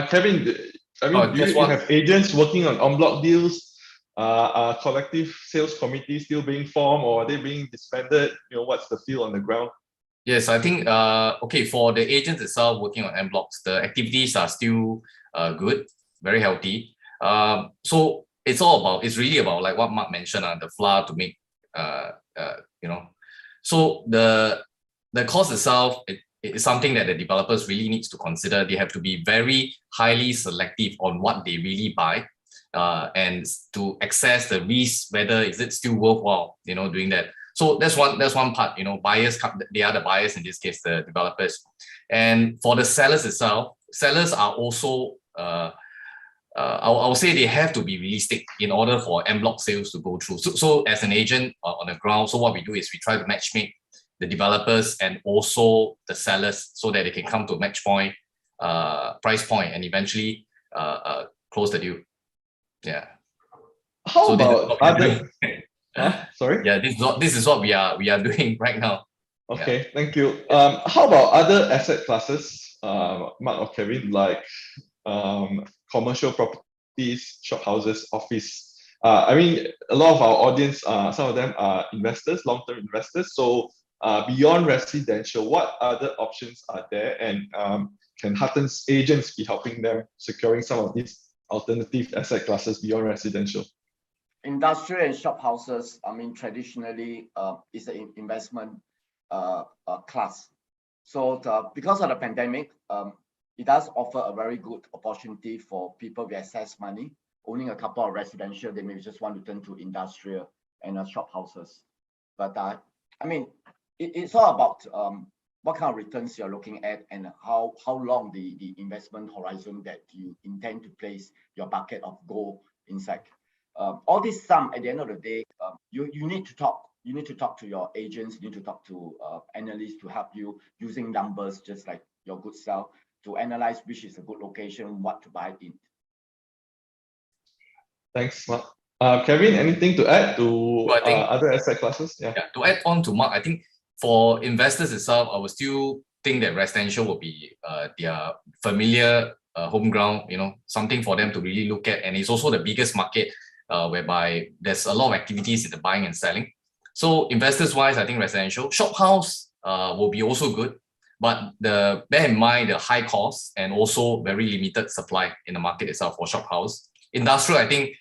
Kevin, I mean, do just you one. have agents working on block deals? Are collective sales committees still being formed, or are they being disbanded? You know, what's the feel on the ground? Yes, I think okay, for the agents itself working on M blocks, the activities are still good, very healthy. So it's really about like what Mark mentioned, the flour to make you know. So the cost itself is something that the developers really needs to consider. They have to be very highly selective on what they really buy, and to assess the risk, whether is it still worthwhile, you know, doing that. So that's one part, you know, buyers come, they are the buyers in this case, the developers. And for the sellers itself, sellers are also I'll say they have to be realistic in order for en bloc sales to go through. So as an agent on the ground, so what we do is we try to matchmake the developers and also the sellers so that they can come to a match point, price point, and eventually close the deal. Yeah. How So about other? Sorry. Yeah, this is what we are doing right now. Okay, yeah. Thank you. How about other asset classes, Mark or Kevin, like commercial properties, shophouses, office? I mean, a lot of our audience, some of them are investors, long-term investors. So beyond residential, what other options are there? And can Huttons agents be helping them securing some of these alternative asset classes beyond residential? Industrial and shop houses, I mean, traditionally is an investment class. So because of the pandemic, it does offer a very good opportunity for people with excess money, owning a couple of residential. They may just want to turn to industrial and shop houses. But I mean, it's all about what kind of returns you're looking at and how long the investment horizon that you intend to place your bucket of gold inside. All this sum at the end of the day, you need to talk. You need to talk to your agents. You need to talk to analysts to help you using numbers, just like your good self, to analyze which is a good location, what to buy in. Thanks, Mark. Kevin, anything to add to other asset classes? Yeah. To add on to Mark, I think for investors itself, I would still think that residential will be their familiar home ground, you know, something for them to really look at. And it's also the biggest market whereby there's a lot of activities in the buying and selling. So investors wise, I think residential. Shop house will be also good, but bear in mind the high cost and also very limited supply in the market itself for shop house. Industrial, I think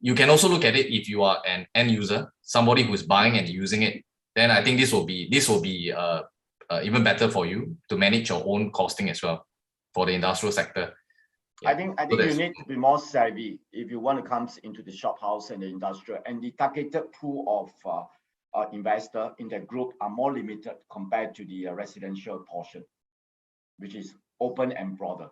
you can also look at it if you are an end user, somebody who's buying and using it. Then I think this will be even better for you to manage your own costing as well for the industrial sector. Yeah. I think you need to be more savvy if you want to come into the shop house and the industrial, and the targeted pool of investor in that group are more limited compared to the residential portion, which is open and broader.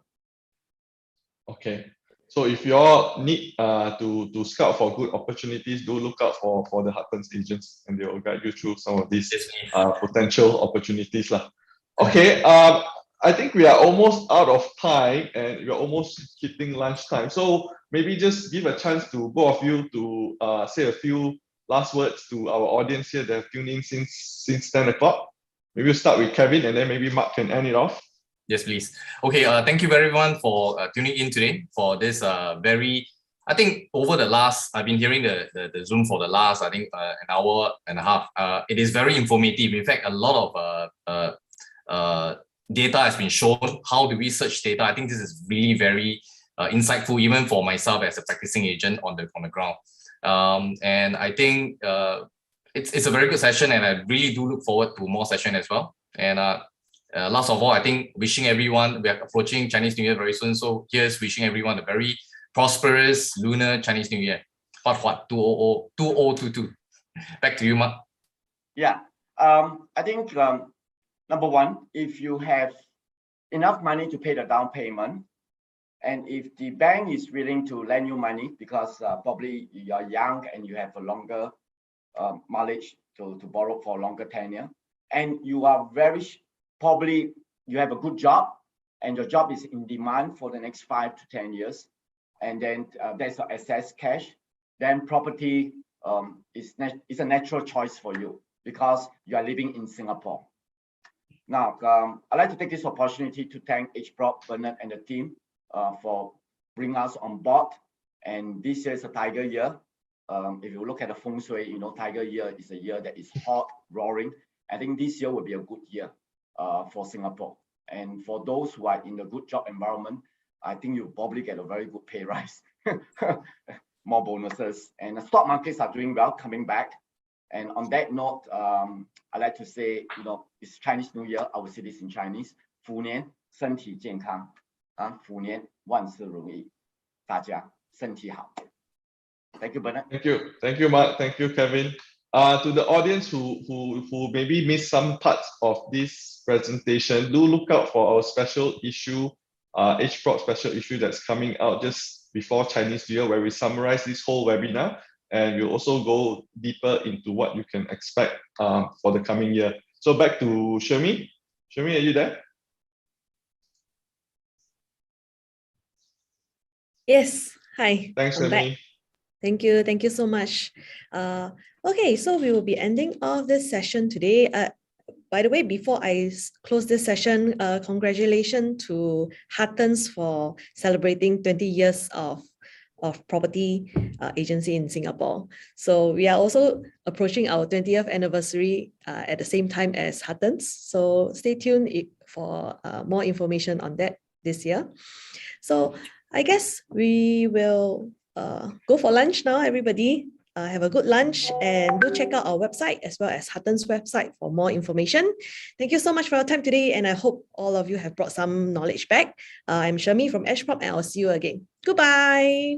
Okay. So if you all need to scout for good opportunities, do look out for the Huttons agents, and they will guide you through some of these potential opportunities. Okay, I think we are almost out of time and we're almost hitting lunchtime. So maybe just give a chance to both of you to say a few last words to our audience here that have tuned in since 10 o'clock. Maybe we'll start with Kevin and then maybe Mark can end it off. Yes, please. Okay, thank you everyone for tuning in today for this I think over the last, I've been hearing the Zoom for the last, I think an hour and a half. It is very informative. In fact, a lot of data has been shown. How do we search data? I think this is really very insightful, even for myself as a practicing agent on the ground. And I think it's a very good session, and I really do look forward to more session as well. And last of all, I think wishing everyone, we are approaching Chinese New Year very soon. So here's wishing everyone a very prosperous lunar Chinese New Year. What 2022. Back to you, Mark. Yeah, I think number one, if you have enough money to pay the down payment, and if the bank is willing to lend you money because probably you are young and you have a longer mileage to borrow for a longer tenure, and you are probably you have a good job and your job is in demand for the next 5 to 10 years, and then there's excess cash, then property is a natural choice for you because you are living in Singapore. Now, I'd like to take this opportunity to thank EdgeProp, Bernard, and the team for bringing us on board. And this year is a tiger year. If you look at the feng shui, you know, tiger year is a year that is hot, roaring. I think this year will be a good year for Singapore. And for those who are in the good job environment, I think you'll probably get a very good pay rise, more bonuses. And the stock markets are doing well, coming back. And on that note, I like to say, you know, it's Chinese New Year. I will say this in Chinese. 虎年身体健康啊，虎年万事如意，大家身体好。Thank you, Bernard. Thank you, Mark. Thank you, Kevin. To the audience who maybe missed some parts of this presentation, do look out for our special issue, EdgeProp special issue that's coming out just before Chinese New Year, where we summarize this whole webinar, and we'll also go deeper into what you can expect for the coming year. So back to Shermi. Shermi, are you there? Yes. Hi. Thanks, I'm back. Shermi. Thank you so much. Okay, so we will be ending off this session today. By the way, before I close this session, congratulations to Huttons for celebrating 20 years of property agency in Singapore. So we are also approaching our 20th anniversary at the same time as Huttons. So stay tuned for more information on that this year. So I guess we will go for lunch now, everybody. Have a good lunch and do check out our website as well as Huttons website for more information. Thank you so much for your time today, and I hope all of you have brought some knowledge back. I'm Shermi from EdgeProp, and I'll see you again. Goodbye.